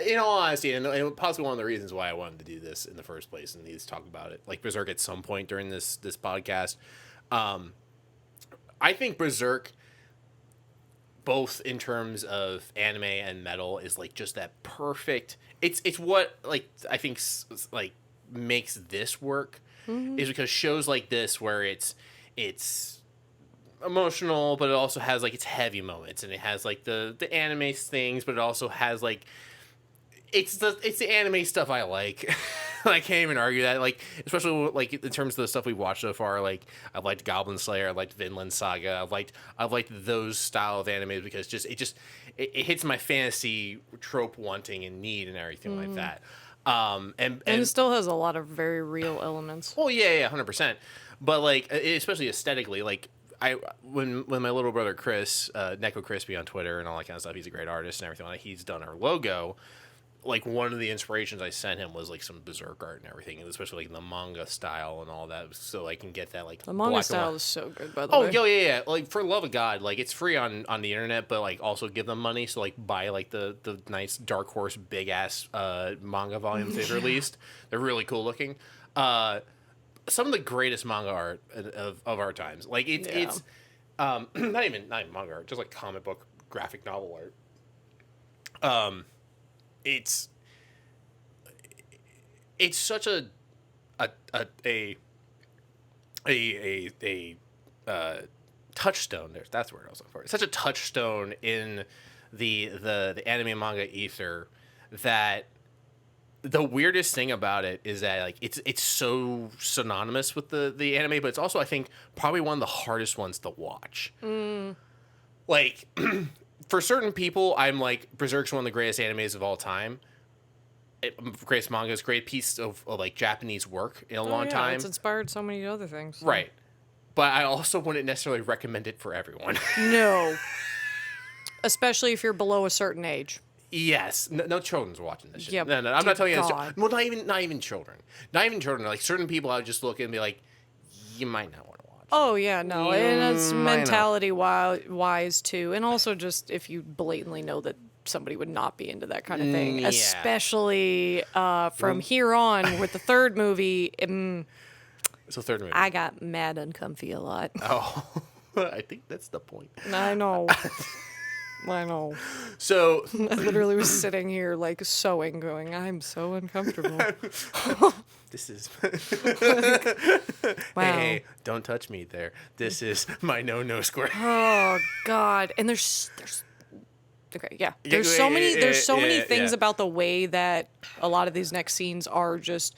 in all honesty, and possibly one of the reasons why I wanted to do this in the first place and need to talk about it, like Berserk at some point during this podcast. I think Berserk, both in terms of anime and metal, is like just that perfect. It's what like I think like makes this work is because shows like this where it's emotional, but it also has like its heavy moments, and it has like the anime things, but it also has like it's the anime stuff I like. I can't even argue that. Like, especially like in terms of the stuff we've watched so far. Like, I've liked Goblin Slayer, I've liked Vinland Saga, I've liked those style of animes because it hits my fantasy trope wanting and need and everything like that. And it still has a lot of very real elements. Oh yeah, 100%. But like, especially aesthetically, like when my little brother Chris, Neko Crispy on Twitter and all that kind of stuff, he's a great artist and everything. Like, he's done our logo. Like, one of the inspirations I sent him was like some Berserk art and everything, and especially like the manga style and all that, so I can get that like the manga style is so good. By the way, yeah. Like, for love of God, like it's free on the internet, but like also give them money. So like buy like the nice Dark Horse big ass manga volumes they've released. They're really cool looking. Some of the greatest manga art of our times. Like it's not even manga art, just like comic book graphic novel art. It's such a touchstone. That's the word I was looking for. It's such a touchstone in the anime and manga ether that the weirdest thing about it is that like it's so synonymous with the anime, but it's also I think probably one of the hardest ones to watch. Like for certain people, I'm like Berserk's one of the greatest animes of all time. Greatest manga, great piece of like Japanese work in a long time. It's inspired so many other things. So. Right. But I also wouldn't necessarily recommend it for everyone. No. Especially if you're below a certain age. Yes. No children's watching this shit. Yep. No, I'm not telling you God. this. Well, not even children. Not even children. Like certain people I would just look and be like, you might not want to watch. Oh, yeah, no. And it's mentality wise, too. And also just if you blatantly know that somebody would not be into that kind of thing. Yeah. Especially from here on with the third movie. It's the third movie. I got mad uncomfy a lot. Oh, I think that's the point. I know. I know. So I literally was sitting here like sewing, going, I'm so uncomfortable. This is Wow. Hey, don't touch me there. This is my no square. Oh God. And there's okay, yeah. There's so many things about the way that a lot of these next scenes are just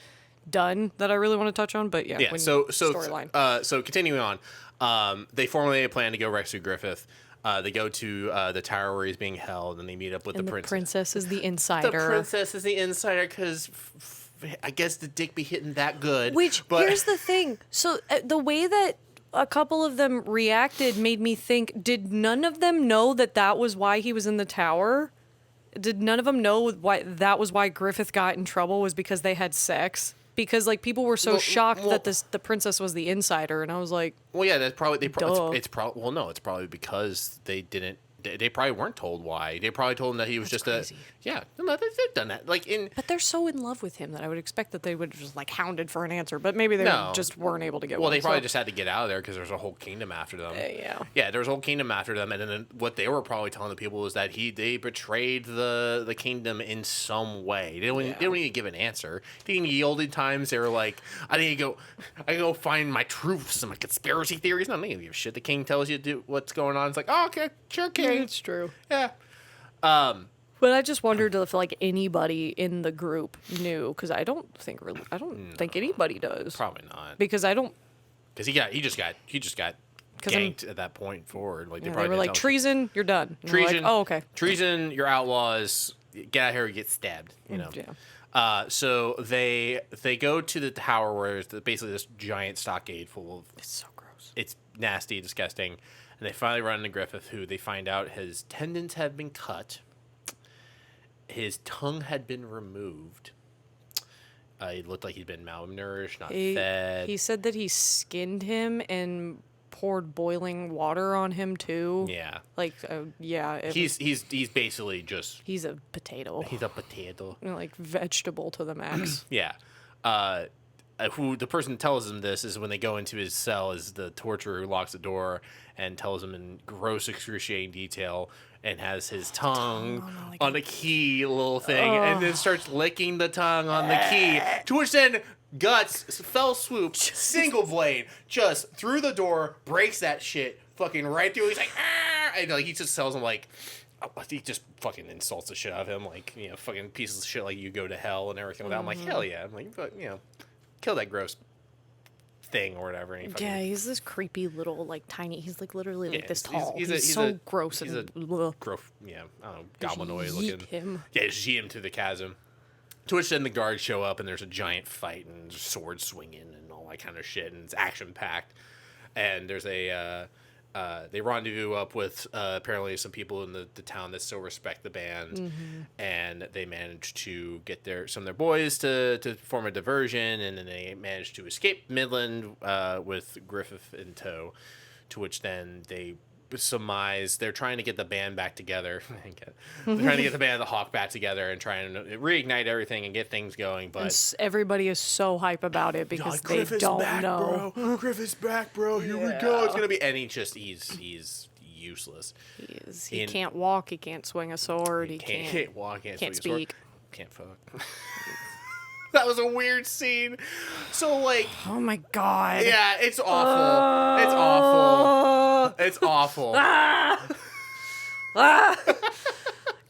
done that I really want to touch on, but yeah. So storyline. So continuing on, they formulate a plan to go rescue Griffith. They go to the tower where he's being held, and they meet up with the princess. The princess is the insider. The princess is the insider because I guess the dick be hitting that good. Here's the thing. So the way that a couple of them reacted made me think, did none of them know that was why he was in the tower? Did none of them know why that was why Griffith got in trouble was because they had sex? Because like people were so shocked that the princess was the insider, and I was like, well, yeah, that's probably it's probably it's probably because they didn't. They probably weren't told why. They probably told him that he was crazy. They've done that. But they're so in love with him that I would expect that they would have just like hounded for an answer. But maybe they just weren't able to get. Well, one, they probably just had to get out of there because there's a whole kingdom after them. Yeah, there's a whole kingdom after them, and then what they were probably telling the people was that they betrayed the kingdom in some way. They don't need to give an answer. In the olden times, they were like, I need to go find my truths and my conspiracy theories. No, they don't give a shit. The king tells you to do what's going on. It's like, oh, okay, sure, king. It's true. Yeah. But I just wondered if like anybody in the group knew, because I don't think anybody does. Probably not. Because he just got ganked at that point forward. Like they were like, treason, you're done. And treason. like, oh, okay. Treason, you're outlaws. Get out of here or get stabbed. You know. Yeah. So they go to the tower where there's basically this giant stockade full of. It's so gross. It's nasty, disgusting. And they finally run into Griffith, who they find out his tendons had been cut. His tongue had been removed. It looked like he'd been malnourished, not fed. He said that he skinned him and poured boiling water on him too. Yeah. Like, He's basically just. He's a potato. He's a potato. Like vegetable to the max. Yeah. Who the person tells him this is when they go into his cell is the torturer who locks the door and tells him in gross excruciating detail and has his tongue on the key little thing and then starts licking the tongue on the key, to which then Guts fell swoop single blade just through the door, breaks that shit fucking right through. He's like, ah! And like he just tells him like, he just fucking insults the shit out of him, like, you know, fucking pieces of shit like you go to hell and everything like that. I'm like, hell yeah. I'm like, but, you know, kill that gross thing or whatever. And he's this creepy little, like, tiny. He's like literally like this tall. He's so gross and gross. Yeah, I don't know, goblinoid looking. Him. Yeah, just yeet him to the chasm. To which then the guards show up and there's a giant fight and swords swinging and all that kind of shit and it's action packed. And there's they rendezvous up with apparently some people in the town that still respect the band, and they manage to get some of their boys to form a diversion, and then they manage to escape Midland with Griffith in tow, to which then they surmise they're trying to get the band back together. They're trying to get the band of the Hawk back together and trying to reignite everything and get things going. But and everybody is so hype about it because they don't know. Bro. Griffith's back, bro. Here we go. It's gonna be, and he's useless. He can't walk. He can't swing a sword. He can't walk. Can't speak. Can't fuck. That was a weird scene. So, like... Oh, my God. Yeah, it's awful. It's awful. It's awful.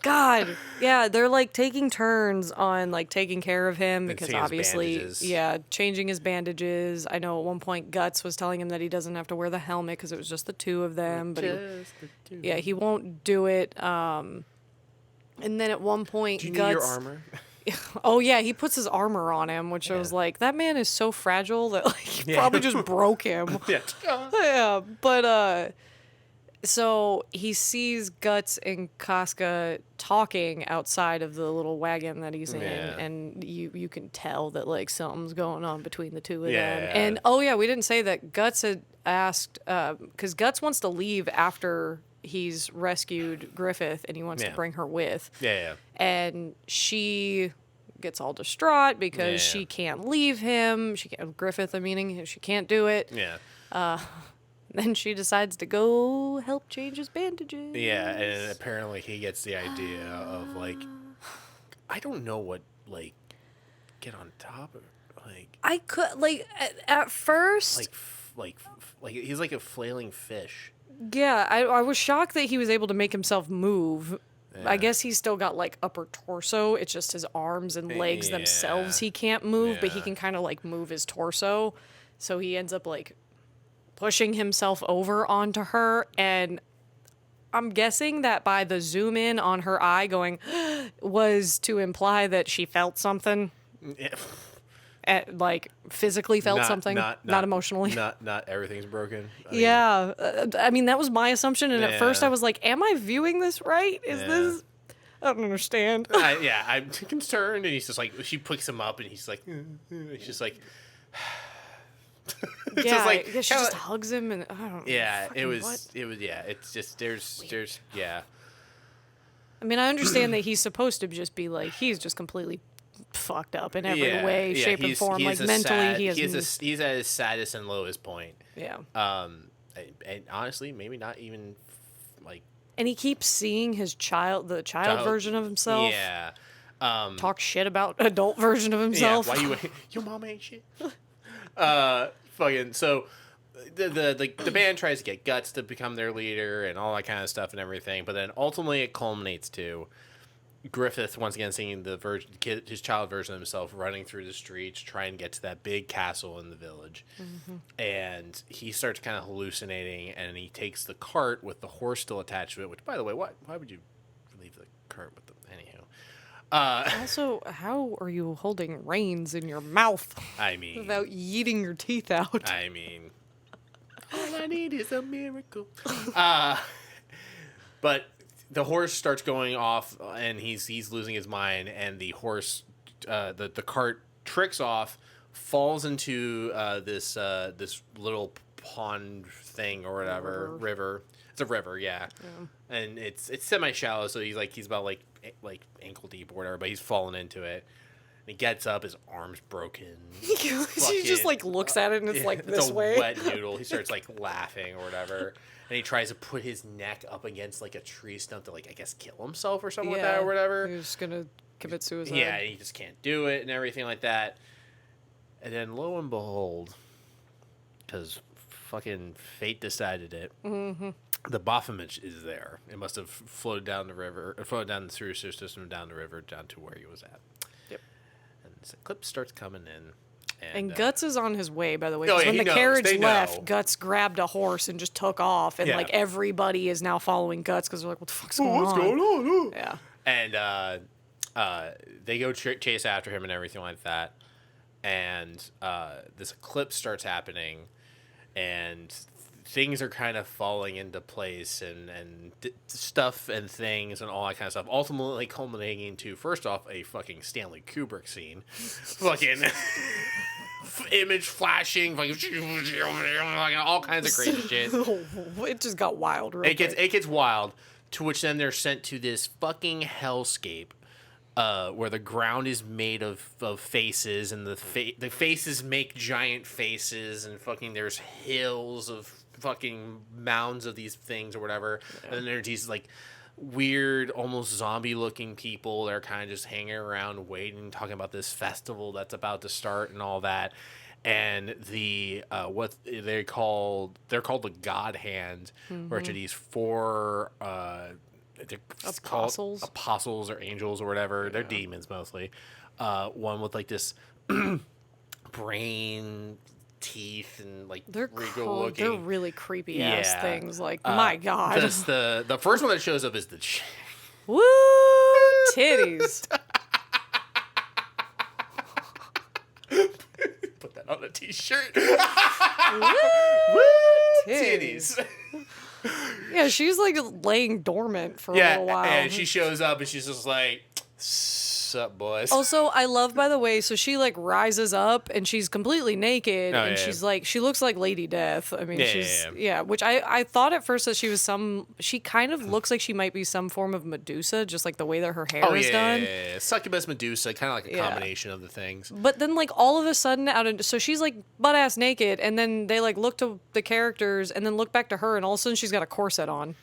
God, yeah, they're like taking turns on like taking care of him because obviously, changing his bandages. I know at one point Guts was telling him that he doesn't have to wear the helmet because it was just the two of them, but he won't do it. And then at one point, do you Guts, need your armor? Oh yeah, he puts his armor on him, which I was like, that man is so fragile that like he probably just broke him. Yeah, but so he sees Guts and Casca talking outside of the little wagon that he's in, and you can tell that like something's going on between the two of them. And we didn't say that Guts had asked because Guts wants to leave after he's rescued Griffith and he wants to bring her with. And she gets all distraught because she can't leave him. Griffith, she can't do it. Then she decides to go help change his bandages. Yeah, and apparently he gets the idea of like, I don't know what like get on top of like. I could like at first like he's like a flailing fish. Yeah, I was shocked that he was able to make himself move. Yeah. I guess he's still got like upper torso. It's just his arms and legs themselves he can't move, but he can kind of like move his torso. So he ends up like pushing himself over onto her, and I'm guessing that by the zoom in on her eye going was to imply that she felt something. Like physically felt something, not emotionally. Not everything's broken. I mean, that was my assumption, and at first I was like, "Am I viewing this right? Is this?" I don't understand. I'm concerned, and he's just like, she picks him up, and he's like, he's just like. It's just like she just hugs him, and I don't. Yeah, it was. Yeah, it's just there's. I mean, I understand that he's supposed to just be like he's just completely fucked up in every way, shape, and form. Like mentally, he's at his saddest and lowest point. Yeah. And honestly, maybe not even like. And he keeps seeing his the child version of himself. Yeah. Talk shit about adult version of himself. Yeah. Why your mom ain't shit. Fucking so. The band tries to get Guts to become their leader and all that kind of stuff and everything, but then ultimately it culminates to Griffith once again seeing his child version of himself running through the streets trying to get to that big castle in the village. And he starts kind of hallucinating, and he takes the cart with the horse still attached to it, which, by the way, why would you leave the cart with the anywho? Also, how are you holding reins in your mouth? I mean, without yeeting your teeth out. I mean, all I need is a miracle. But the horse starts going off, and he's losing his mind, and the horse, the cart tricks off, falls into this little pond thing or whatever river. It's a river, yeah. And it's semi shallow, so he's about like ankle deep or whatever, but he's fallen into it. And he gets up, his arm's broken. He just like looks at it and it's like this way. It's a wet noodle. He starts like laughing or whatever. And he tries to put his neck up against like a tree stump to like, I guess, kill himself or something like that or whatever. He's just gonna commit suicide. Yeah, he just can't do it and everything like that. And then lo and behold, because fucking fate decided it, the Baphomet is there. It must have flowed down the river, or flowed down the sewer system down the river down to where he was at. Yep. And the clip starts coming in. And Guts is on his way, by the way. When the carriage left, Guts grabbed a horse and just took off. And, like, everybody is now following Guts because they're like, what the fuck's going on? What's going on? Yeah. And they go chase after him and everything like that. And this eclipse starts happening. And things are kind of falling into place. And stuff and things and all that kind of stuff. Ultimately culminating into, first off, a fucking Stanley Kubrick scene. Fucking... image flashing, like all kinds of crazy shit. It just got wild. It gets wild. To which then they're sent to this fucking hellscape, where the ground is made of faces, and the faces make giant faces, and fucking there's hills of fucking mounds of these things or whatever, and then there's these like weird, almost zombie-looking people. They're kind of just hanging around, waiting, talking about this festival that's about to start and all that. And the what they're called the God Hand, which are these four Apostles. Called apostles or angels or whatever. Yeah. They're demons mostly. One with like this brain, teeth, and like regal looking. They're really creepy ass things. Like my god. The first one that shows up is the woo titties. Put that on a t-shirt. Woo titties. Yeah, she's like laying dormant for a little while. And she shows up and she's just like, sup, boys. Also, I love, by the way, so she like rises up and she's completely naked and she's like, she looks like Lady Death. I mean, which I thought at first that she was she kind of looks like she might be some form of Medusa, just like the way that her hair is done. Yeah. Succubus, Medusa, kind of like a combination of the things. But then like all of a sudden so she's like butt ass naked and then they like look to the characters and then look back to her and all of a sudden she's got a corset on.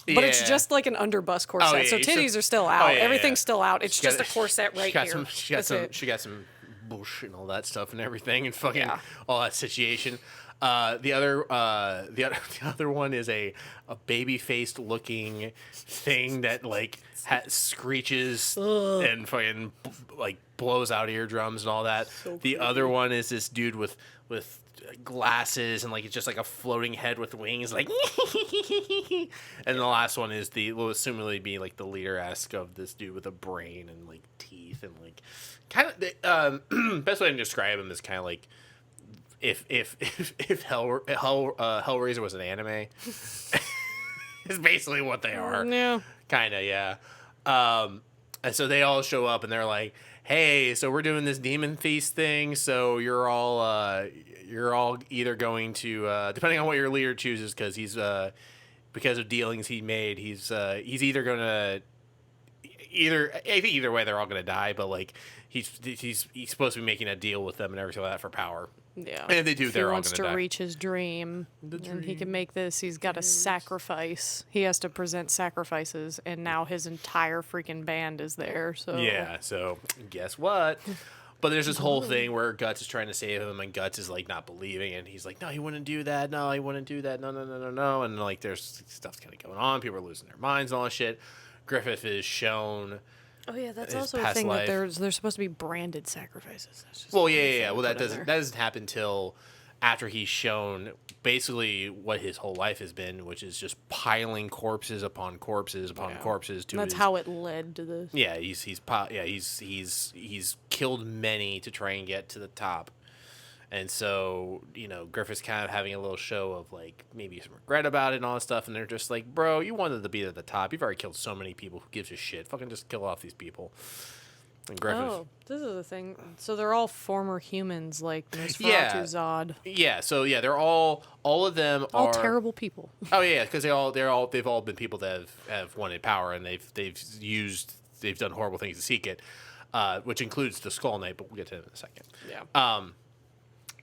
But it's just like an underbust corset, so titties are still out. Everything's still out. It's just a corset right here. She got some bush and all that stuff and everything, and fucking all that situation. The other one is a baby faced looking thing that like screeches and fucking like blows out eardrums and all that. So the other one is this dude with glasses and like it's just like a floating head with wings, like. And the last one is will assumedly be like the leader-esque of this dude with a brain and like teeth and like kind of best way to describe him is kind of like if Hellraiser was an anime. Is basically what they are. Yeah. Kind of, yeah. And so they all show up and they're like, hey, so we're doing this demon feast thing, so you're all either going to depending on what your leader chooses, because he's because of dealings he made, he's either gonna either way they're all gonna die, but like he's supposed to be making a deal with them and everything like that for power. Yeah. And if they do, if they're all going to die. He wants to reach his dream, and he can make this. He's got to sacrifice. He has to present sacrifices, and now his entire freaking band is there. So yeah. So guess what? But there's this whole thing where Guts is trying to save him, and Guts is like not believing, and he's like, "No, he wouldn't do that. No, he wouldn't do that. No." And like, there's stuff's kind of going on. People are losing their minds and all that shit. Griffith is shown. Oh yeah, that's also a thing that there's supposed to be branded sacrifices. Well, yeah. Well, that doesn't happen till after he's shown basically what his whole life has been, which is just piling corpses upon corpses upon corpses. That's how it led to this. Yeah, he's killed many to try and get to the top. And so, Griffith's kind of having a little show of, like, maybe some regret about it and all that stuff. And they're just like, bro, you wanted to be at the top. You've already killed so many people. Who gives a shit? Fucking just kill off these people. And Griffith... Oh, this is the thing. So they're all former humans, like Nosferatu, Zod. Yeah, so, yeah, they're all of them all are... terrible people. Oh, yeah, because they've all been people that have wanted power, and they've done horrible things to seek it, which includes the Skull Knight, but we'll get to that in a second. Yeah.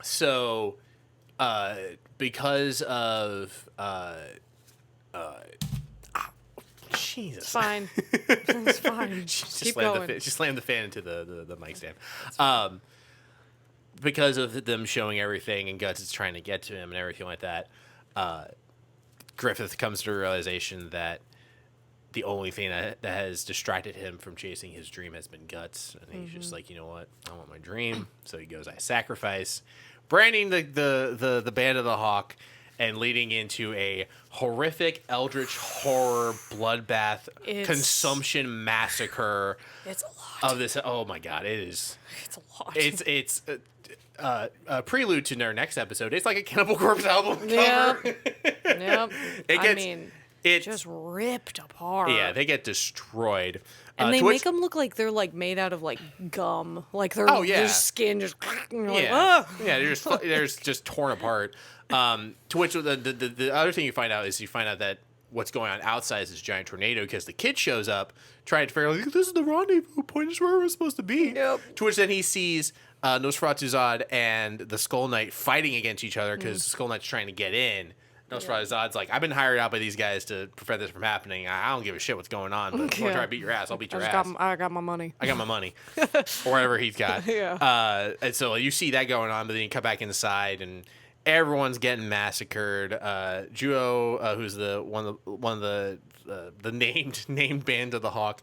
So, because of, Jesus. It's fine. It's fine. Keep going. She slammed the fan into the mic stand. Because of them showing everything and Guts is trying to get to him and everything like that, Griffith comes to the realization that the only thing that has distracted him from chasing his dream has been Guts. And he's just like, you know what? I want my dream. So he goes, I sacrifice, branding the Band of the Hawk and leading into a horrific eldritch horror bloodbath consumption massacre. It's a lot. Of this. Oh my God. It is. It's a lot. It's a prelude to our next episode. It's like a Cannibal Corpse album cover. Yep. It just ripped apart. Yeah, they get destroyed. And they make them look like they're like made out of like gum. Like their skin just they're just torn apart. To which the other thing you find out that what's going on outside is this giant tornado because the kid shows up trying to figure out, like, this is the rendezvous point, this is where we're supposed to be. Yep. To which then he sees Nosferatu Zod and the Skull Knight fighting against each other because the Skull Knight's trying to get in. Nosferatu Zod's like, I've been hired out by these guys to prevent this from happening. I don't give a shit what's going on, but if you want to try to beat your ass, I'll beat your ass. I got my money. I got my money. Or whatever he's got. Yeah. And so you see that going on, but then you come back inside and everyone's getting massacred. Juo, who's one of the the named band of the Hawk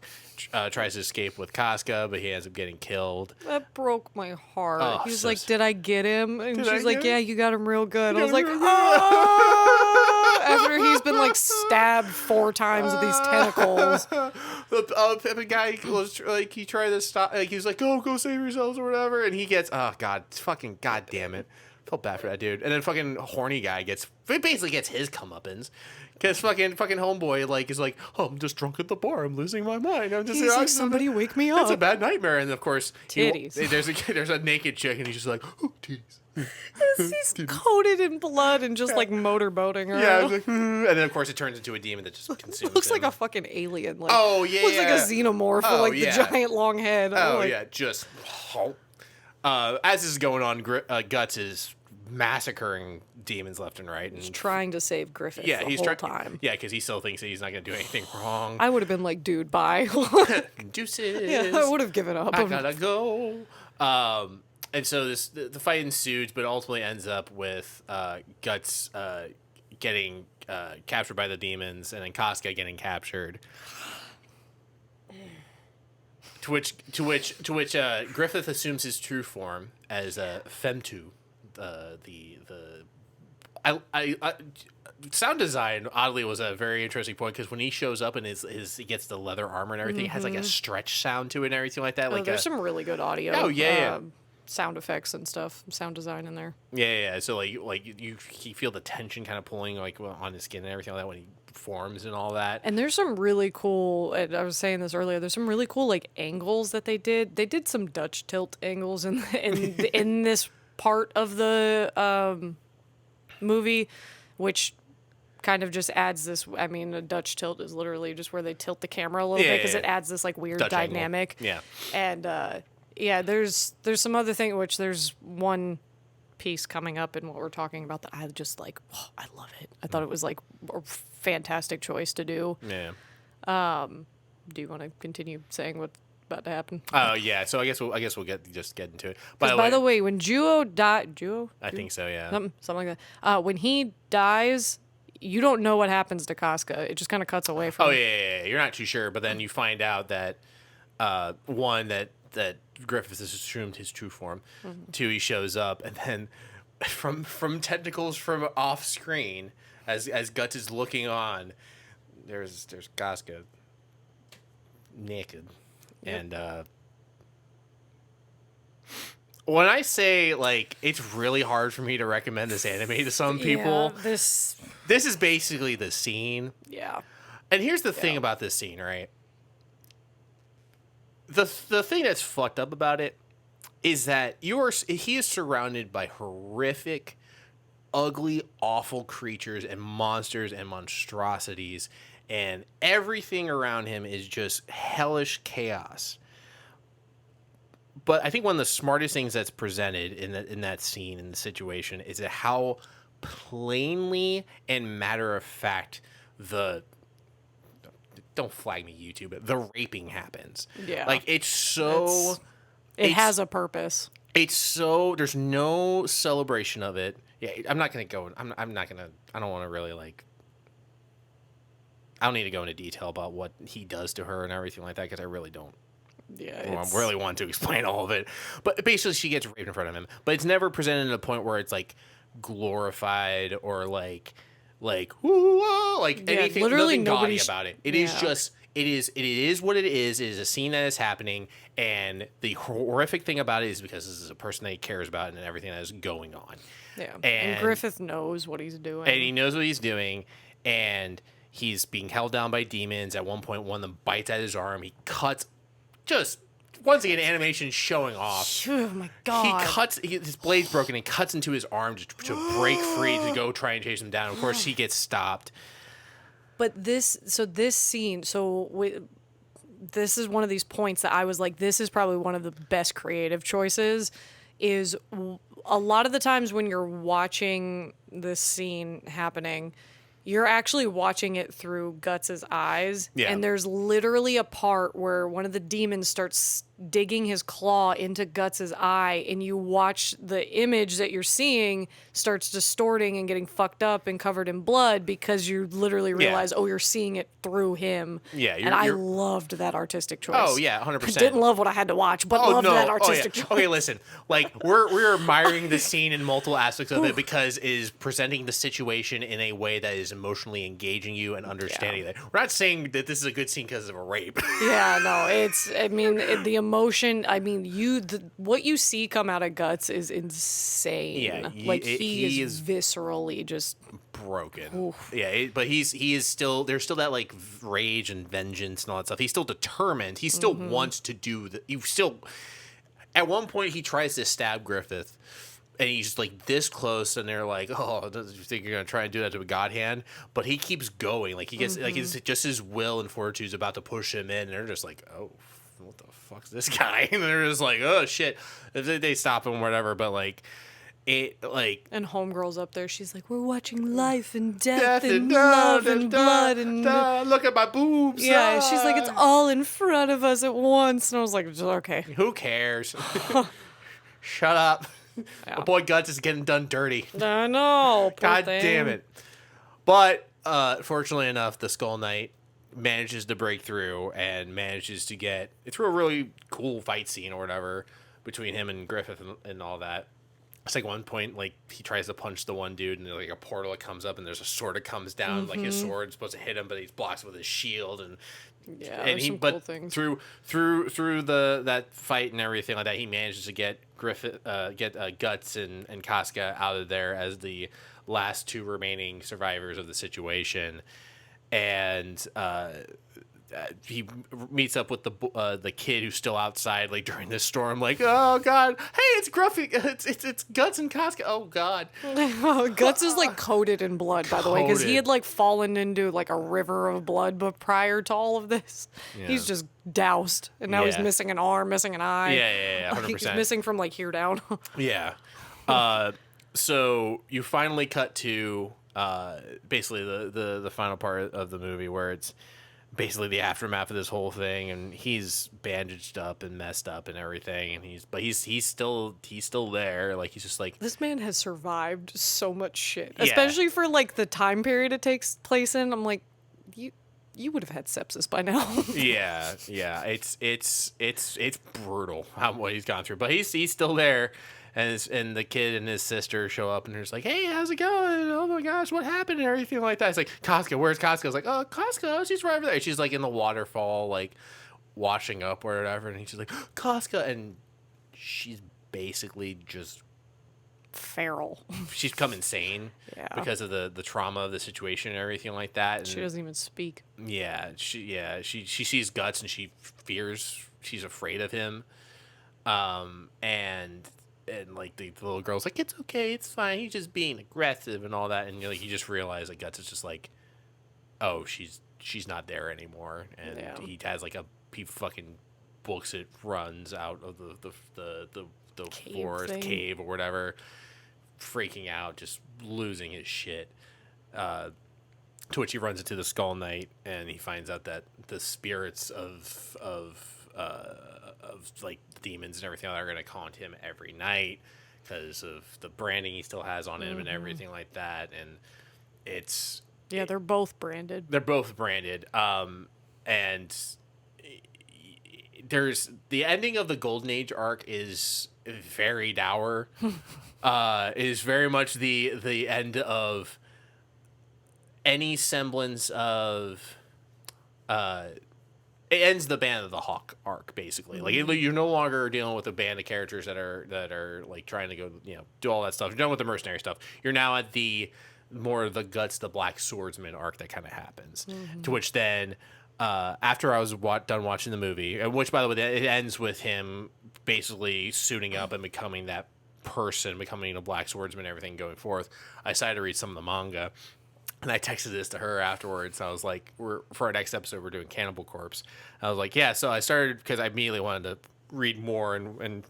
tries to escape with Casca, but he ends up getting killed. That broke my heart. Oh, He was so like, "Did I get him?" And she's like, "Yeah, you got him real good." I was like, "Oh!" After he's been like stabbed 4 times with these tentacles. The guy was like, he tried to stop. Like, he was like, "Go save yourselves" or whatever, and he gets, oh god, fucking goddamn it, felt bad for that dude. And then fucking horny guy basically gets his comeuppance. Because fucking homeboy like is like, "Oh, I'm just drunk at the bar. I'm losing my mind. I'm just like, somebody wake me up. It's a bad nightmare." And of course, titties. There's a naked chick, and he's just like, "Oh, titties." He's coated in blood and just like motorboating her. Yeah, like, and then of course it turns into a demon that just consumes looks him. like a fucking alien. Like, oh yeah, looks like a xenomorph with like the giant long head. Oh like, yeah, just. As this is going on, Guts is massacring demons left and right, and he's trying to save Griffith. He's whole time. Yeah, because he still thinks that he's not going to do anything wrong. I would have been like, "Dude, bye." Deuces. Yeah, I would have given up. I gotta go. And so the fight ensues, but ultimately ends up with Guts getting captured by the demons, and then Casca getting captured. To which Griffith assumes his true form as Femtu. Sound design oddly was a very interesting point, because when he shows up and he gets the leather armor and everything, it has like a stretch sound to it and everything like that. There's some really good audio. Oh yeah. Sound effects and stuff, sound design in there. Yeah. So like you feel the tension kind of pulling like on his skin and everything like that when he forms and all that. And there's some really cool, and I was saying this earlier, there's some really cool like angles that they did. They did some Dutch tilt angles in this part of the movie, which kind of just adds this. I mean, a Dutch tilt is literally just where they tilt the camera a little bit, because it adds this like weird Dutch dynamic. Angle. And there's some other thing, which there's one piece coming up in what we're talking about that I just like, I love it. I thought it was like a fantastic choice to do. Yeah. Do you want to continue saying what's about to happen? Oh yeah. So I guess we'll get into it. By the way, when Juo died, I think so. Yeah. Something like that. When he dies, you don't know what happens to Casca. It just kind of cuts away from. Oh yeah. You're not too sure, but then you find out that one that Griffith has assumed his true form. Mm-hmm. 2, he shows up, and then from tentacles from off screen, as Guts is looking on, there's Casca naked. Yep. And when I say like it's really hard for me to recommend this anime to some people, this is basically the scene. Yeah. And here's the thing about this scene, right? The thing that's fucked up about it is that he is surrounded by horrific, ugly, awful creatures and monsters and monstrosities, and everything around him is just hellish chaos. But I think one of the smartest things that's presented in that scene, in the situation, is how plainly and matter of fact don't flag me, YouTube, but the raping happens. Yeah. Like, it has a purpose. There's no celebration of it. Yeah, I'm not going to go, I don't want to really, like, I don't need to go into detail about what he does to her and everything like that, because I really don't. Yeah, I really want to explain all of it. But basically, she gets raped in front of him. But it's never presented at a point where it's, like, glorified or, like woo, like anything, literally nothing gaudy about it. It is just, it is what it is. It is a scene that is happening, and the horrific thing about it is because this is a person that he cares about and everything that is going on. Yeah, and Griffith knows what he's doing. And he knows what he's doing, and he's being held down by demons. At one point, one of them bites at his arm. He cuts, just once again, animation showing off. Oh my god! His blade's broken and cuts into his arm to break free to go try and chase him down. Of course, he gets stopped. But this scene, this is one of these points that I was like, this is probably one of the best creative choices. Is a lot of the times when you're watching this scene happening, you're actually watching it through Guts' eyes. Yeah. And there's literally a part where one of the demons starts digging his claw into Guts' eye, and you watch the image that you're seeing starts distorting and getting fucked up and covered in blood because you literally realize, oh, you're seeing it through him. Yeah, and I loved that artistic choice. Oh yeah, 100%. Didn't love what I had to watch, but loved that artistic choice. Okay, listen, like we're admiring the scene in multiple aspects of it because it is presenting the situation in a way that is emotionally engaging you and understanding that. We're not saying that this is a good scene because of a rape. Yeah, no, the emotion. I mean, what you see come out of Guts is insane. Yeah, he is viscerally just broken. Oof. Yeah, but he is still, there's still that like rage and vengeance and all that stuff. He's still determined. He still wants to do at one point he tries to stab Griffith. And he's just like this close, and they're like, "Oh, do you think you're gonna try and do that to a god hand?" But he keeps going. Like he gets, like it's just his will and fortitude is about to push him in. And they're just like, "Oh, what the fuck's this guy?" And they're just like, "Oh shit!" They stop him or whatever. But like, and homegirl's up there. She's like, "We're watching life and death and love and blood and look at my boobs." Yeah, she's like, "It's all in front of us at once." And I was like, "Okay, who cares?" Shut up. Yeah. My boy Guts is getting done dirty. I know. God damn it. But fortunately enough, the Skull Knight manages to break through and manages to get through a really cool fight scene or whatever between him and Griffith and all that. It's like one point, like he tries to punch the one dude, and like a portal that comes up, and there's a sword that comes down, like his sword's supposed to hit him, but he blocks it with his shield, and cool things. through that fight and everything like that, he manages to get Guts and Casca out of there as the last two remaining survivors of the situation, and he meets up with the kid who's still outside, like during this storm, like, "Oh god, hey, it's Gruffy, it's Guts and Casca." Oh god. Guts is like coated in blood, by the way, because he had like fallen into like a river of blood, but prior to all of this, he's just doused, and now he's missing an arm, missing an eye. Yeah, 100%. He's missing from like here down. Yeah. So you finally cut to basically the final part of the movie where it's basically the aftermath of this whole thing, and he's bandaged up and messed up and everything, and he's still there. Like, he's just like, this man has survived so much shit, especially for like the time period it takes place in. I'm like, you would have had sepsis by now. yeah, it's brutal what he's gone through, but he's still there. And the kid and his sister show up, and they're just like, "Hey, how's it going? Oh my gosh, what happened?" And everything like that. It's like, "Casca, where's Casca?" I was like, "Oh, Casca, she's right over there." She's like in the waterfall, like washing up or whatever. And he's like, "Casca," and she's basically just feral. She's become insane because of the trauma of the situation and everything like that. And she doesn't even speak. Yeah, she sees Guts and she's afraid of him, and like the little girl's like, "It's okay, it's fine, he's just being aggressive," and all that, and you just realize that Guts is just like, oh, she's not there anymore, and he has like he fucking books it, runs out of the forest cave or whatever, freaking out, just losing his shit. To which he runs into the Skull Knight, and he finds out that the spirits of like demons and everything are going to haunt him every night because of the branding he still has on him and everything like that. And they're both branded. And there's the ending of the Golden Age arc is very dour. Is very much the end of any semblance of it ends the Band of the Hawk arc, basically. Like, you're no longer dealing with a band of characters that are like trying to go, do all that stuff. You're done with the mercenary stuff. You're now at the more of the Guts, the Black Swordsman arc that kind of happens. To which then, after I was done watching the movie, which, by the way, it ends with him basically suiting up and becoming that person, becoming a Black Swordsman and everything going forth, I decided to read some of the manga. And I texted this to her afterwards. I was like, for our next episode, we're doing Cannibal Corpse. I was like, yeah, so I started because I immediately wanted to read more and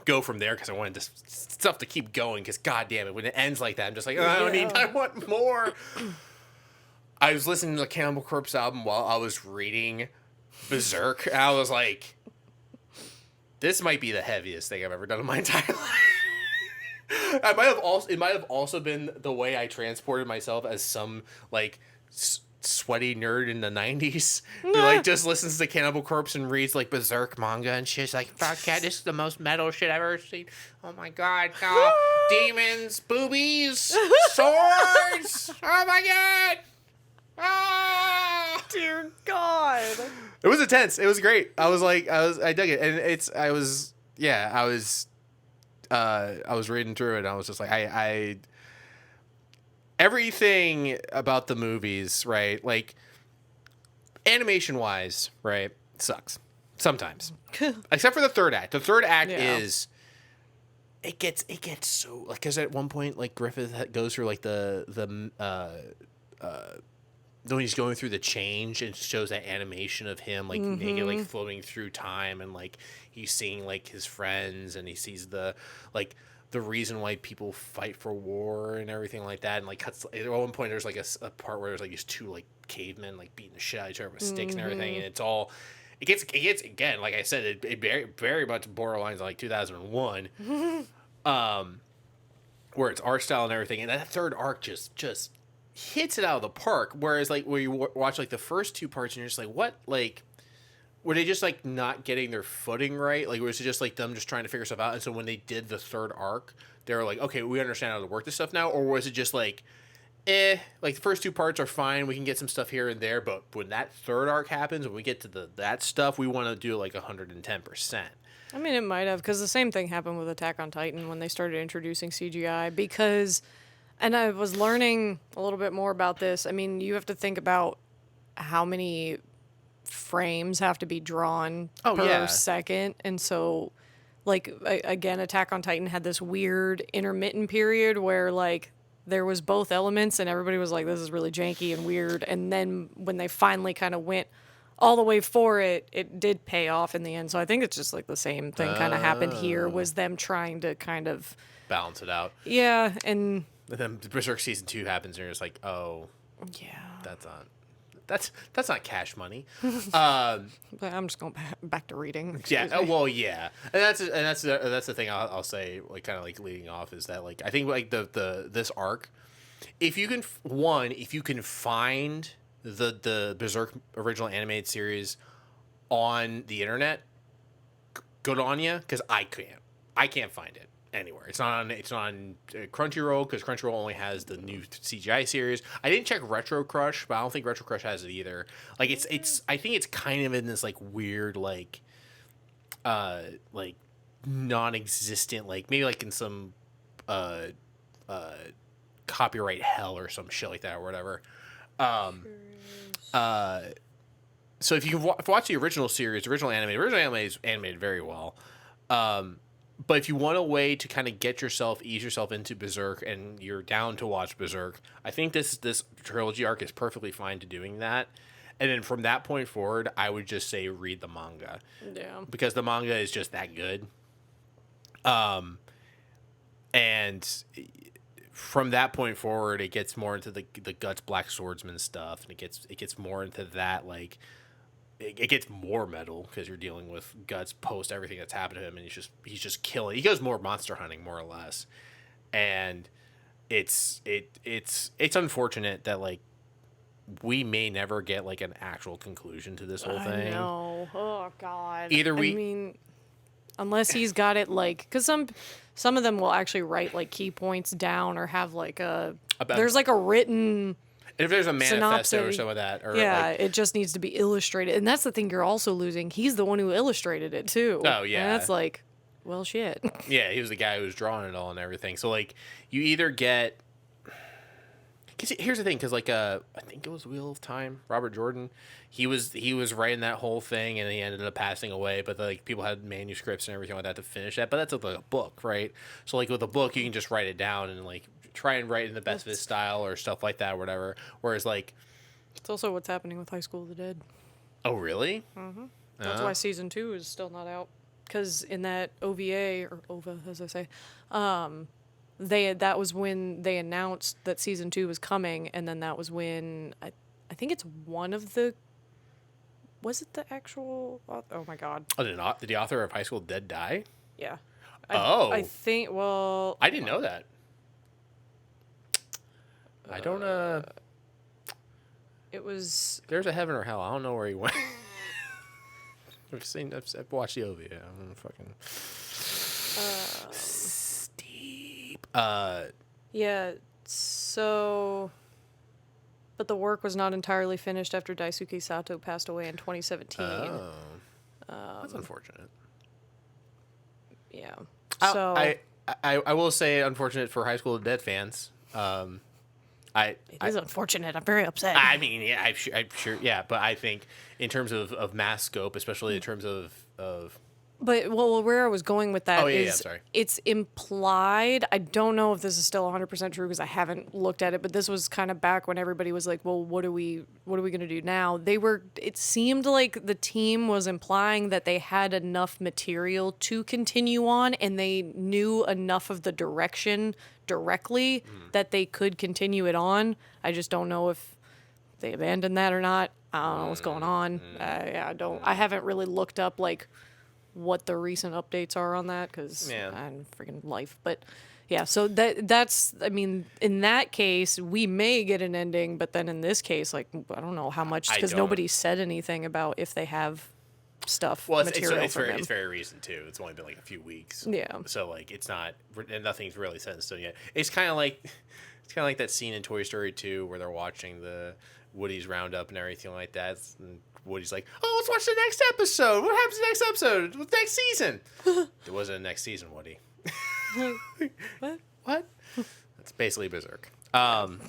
go from there because I wanted this stuff to keep going because, God damn it, when it ends like that, I'm just like, I want more. I was listening to the Cannibal Corpse album while I was reading Berserk, and I was like, This might be the heaviest thing I've ever done in my entire life. It might have also been the way I transported myself as some like sweaty nerd in the 90s who like just listens to Cannibal Corpse and reads like Berserk manga and shit's like, fuck yeah, this is the most metal shit I've ever seen. Oh my god, demons, boobies, swords. Oh my god. Ah! Dear God. It was intense. It was great. I dug it, and I was reading through it, and I was just like, I everything about the movies, right? Like, animation-wise, right, sucks sometimes, except for the third act. The third act is it gets so like, because at one point like Griffith goes through like when he's going through the change and shows that animation of him like naked, like floating through time, and like he's seeing like his friends, and he sees the reason why people fight for war and everything like that, and like cuts at one point there's like a part where there's like these two like cavemen like beating the shit out of each other with sticks and everything, and it gets again, like I said, it very, very much borderlines like 2001 where it's art style and everything, and that third arc just hits it out of the park. Whereas like where you watch like the first two parts and you're just like, what, like, were they just like not getting their footing right? Like, was it just like them just trying to figure stuff out? And so when they did the third arc, they were like, okay, we understand how to work this stuff now. Or was it just like, like the first two parts are fine, we can get some stuff here and there, but when that third arc happens, when we get to that stuff, we want to do like 110%. I mean, it might have, because the same thing happened with Attack on Titan when they started introducing CGI, because, and I was learning a little bit more about this. I mean, you have to think about how many frames have to be drawn per second. And so, like, again, Attack on Titan had this weird intermittent period where, like, there was both elements and everybody was like, this is really janky and weird. And then when they finally kind of went all the way for it, it did pay off in the end. So I think it's just like the same thing kind of happened here, was them trying to kind of balance it out. Yeah, and then Berserk season 2 happens, and you're just like, oh, yeah, that's not cash money. I'm just going back to reading. Yeah, well, yeah, and that's the thing I'll say, like, kind of like leading off, is that like I think like this arc, if you can find the Berserk original animated series on the internet, good on you, because I can't find it anywhere. It's not on Crunchyroll, because Crunchyroll only has the new CGI series. I didn't check Retro Crush, but I don't think Retro Crush has it either. Like it's I think it's kind of in this like weird like non-existent, like maybe like in some copyright hell or some shit like that or whatever. So if you watch the original series, original anime is animated very well. But if you want a way to kind of ease yourself into Berserk, and you're down to watch Berserk, I think this trilogy arc is perfectly fine to doing that. And then from that point forward, I would just say read the manga. Yeah. Because the manga is just that good. And from that point forward, it gets more into the Guts Black Swordsman stuff, and it gets more into that, like, it gets more metal, because you're dealing with Guts post everything that's happened to him, and he's just killing. He goes more monster hunting, more or less, and it's unfortunate that like we may never get like an actual conclusion to this whole thing. No, oh god. I mean, unless he's got it like, because some of them will actually write like key points down, or have like there's like a written. If there's a manifesto or some of that. Or it just needs to be illustrated. And that's the thing you're also losing. He's the one who illustrated it, too. Oh, yeah. And that's like, well, shit. Yeah, he was the guy who was drawing it all and everything. So, like, you either get... Cause here's the thing, because, like, I think it was Wheel of Time, Robert Jordan. He was writing that whole thing, and he ended up passing away. But, like, people had manuscripts and everything like that to finish that. But that's like a book, right? So, like, with a book, you can just write it down and, like, try and write in the best of his style or stuff like that or whatever. Whereas, like... It's also what's happening with High School of the Dead. Oh, really? Mm-hmm. That's why season 2 is still not out. Because in that OVA, or OVA, as I say, that was when they announced that season 2 was coming, and then that was when, I think it's one of the Was it the actual? Oh my god. Oh, did the author of High School Dead die? Yeah. I think. Well, I didn't know that. I don't. It was. There's a heaven or hell. I don't know where he went. I've watched the OVA. I'm fucking. Steep. Yeah. So. But the work was not entirely finished after Daisuke Sato passed away in 2017. Oh. That's unfortunate. Yeah. So I will say unfortunate for High School Dead fans. It is unfortunate. I'm very upset. I mean, yeah, I'm sure, yeah, but I think in terms of mass scope, especially in terms of But where I was going with that is sorry. It's implied. I don't know if this is still 100% true because I haven't looked at it, but this was kind of back when everybody was like, well, what are we going to do now? It seemed like the team was implying that they had enough material to continue on and they knew enough of the direction directly that they could continue it on. I just don't know if they abandoned that or not. I don't know what's going on. I haven't really looked up like what the recent updates are on that because I'm freaking life. But yeah, so that's, I mean, in that case, we may get an ending, but then in this case, like, I don't know how much, because nobody said anything about if they have stuff, material for them. It's very recent too. It's only been like a few weeks. Yeah. So like, it's not, nothing's really set in stone yet. It's kind of like that scene in Toy Story 2 where they're watching the Woody's roundup and everything like that. And Woody's like, oh, let's watch the next episode. What happens in the next episode? What's next season? It wasn't a next season, Woody. What? That's basically Berserk. Don't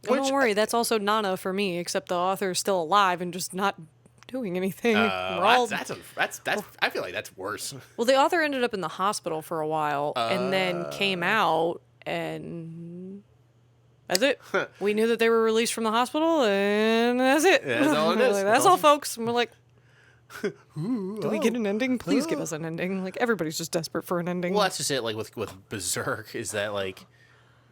worry, that's also Nana for me, except the author is still alive and just not doing anything. I feel like that's worse. Well, the author ended up in the hospital for a while and then came out, and that's it. We knew that they were released from the hospital, and that's it. That's all it is. Like, that's all, folks. And we're like, do we get an ending? Please give us an ending. Like, everybody's just desperate for an ending. Well, that's just it. Like with Berserk, is that like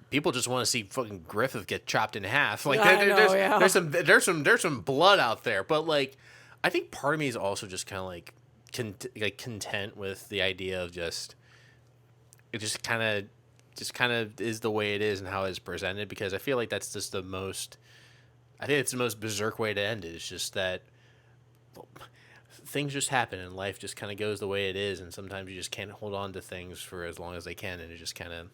people just want to see fucking Griffith get chopped in half. Like there's some blood out there, but like I think part of me is also just kind of like content with the idea of just kind of is the way it is and how it's presented, because I feel like that's just the most Berserk way to end it. It's just that things just happen and life just kind of goes the way it is, and sometimes you just can't hold on to things for as long as they can, and it just kind of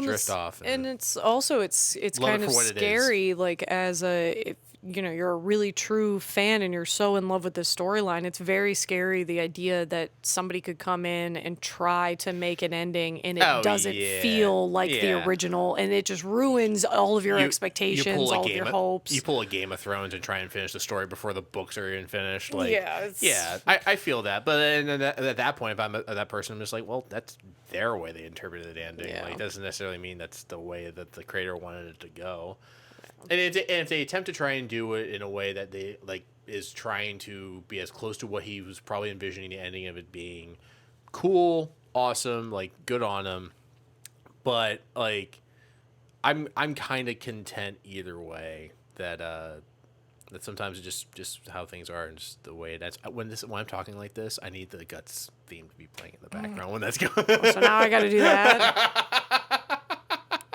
drift off. And it's also it's kind of scary, like as if you're a really true fan and you're so in love with this storyline, it's very scary, the idea that somebody could come in and try to make an ending and it doesn't feel like the original, and it just ruins all of your expectations, all of your hopes. You pull a Game of Thrones and try and finish the story before the books are even finished. Like, I feel that. But then at that point, if I'm that person, I'm just like, well, that's their way they interpreted the ending. Like, it doesn't necessarily mean that's the way that the creator wanted it to go. And if they attempt to try and do it in a way that they like is trying to be as close to what he was probably envisioning the ending of it being, cool, awesome, like good on them. But like, I'm kind of content either way. That sometimes it's just how things are and just the way that's when I'm talking like this, I need the Guts theme to be playing in the background when that's going. So now I got to do that.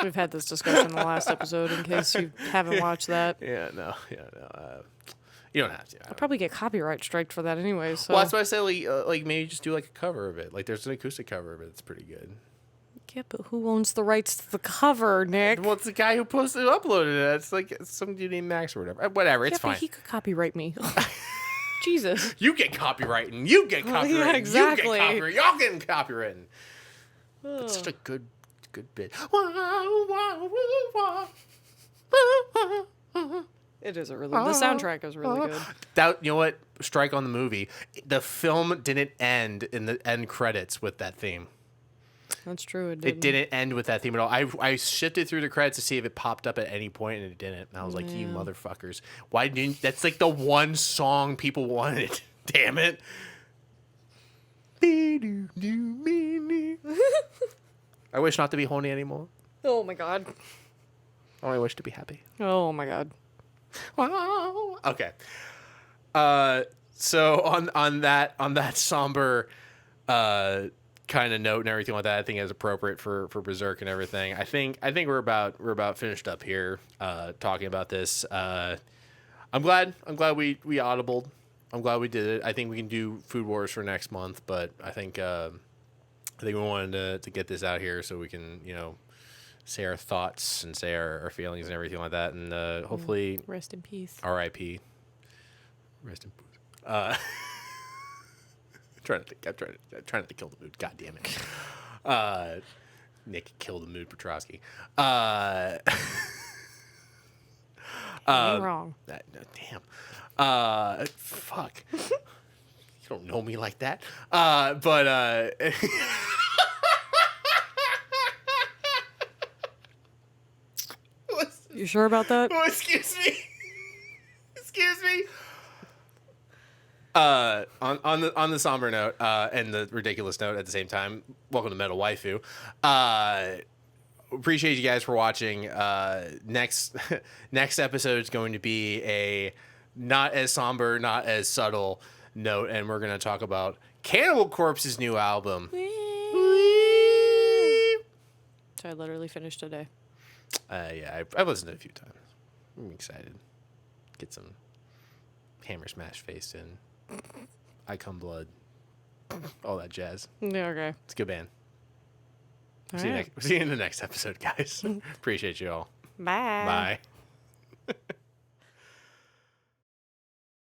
We've had this discussion in the last episode, in case you haven't watched that. No. You don't have to. I'll probably get copyright striked for that anyway. So. Well, that's why I say, like maybe just do like a cover of it. Like there's an acoustic cover of it that's pretty good. Yeah, but who owns the rights to the cover, Nick? Well, it's the guy who uploaded it. It's like some dude named Max or whatever. Whatever, it's fine. But he could copyright me. Jesus. You get copyrighting. You get copyrighting. Yeah, exactly. You get copyrighting. Y'all getting copyrighting. It's such a good bit. It is the soundtrack is really good. That, you know what? Strike on the movie. The film didn't end in the end credits with that theme. That's true. It didn't end with that theme at all. I shifted through the credits to see if it popped up at any point, and it didn't. And I was like, you motherfuckers. Why didn't... That's like the one song people wanted. Damn it. I wish not to be horny anymore. Oh, my God. I only wish to be happy. Oh, my God. Okay. So on that somber kind of note and everything like that, I think is appropriate for Berserk and everything. I think we're about finished up here talking about this. I'm glad we audibled. I'm glad we did it. I think we can do Food Wars for next month, but I think we wanted to get this out here so we can, say our thoughts and say our feelings and everything like that, and hopefully rest in peace. R.I.P. Rest in peace. I'm trying to kill the mood. God damn it. Nick killed the mood, Petrosky. Wrong. Damn. Fuck. You don't know me like that. But you sure about that? Oh, excuse me. On the somber note and the ridiculous note at the same time, welcome to Metal Waifu. Appreciate you guys for watching. Next episode is going to be a not as somber, not as subtle note, and we're going to talk about Cannibal Corpse's new album. So I literally finished today. Yeah, I've listened to it a few times. I'm excited. Get some Hammer Smash Face in. I Come Blood. All that jazz. Yeah, okay. It's a good band. All See right. you in the next episode, guys. Appreciate you all. Bye. Bye.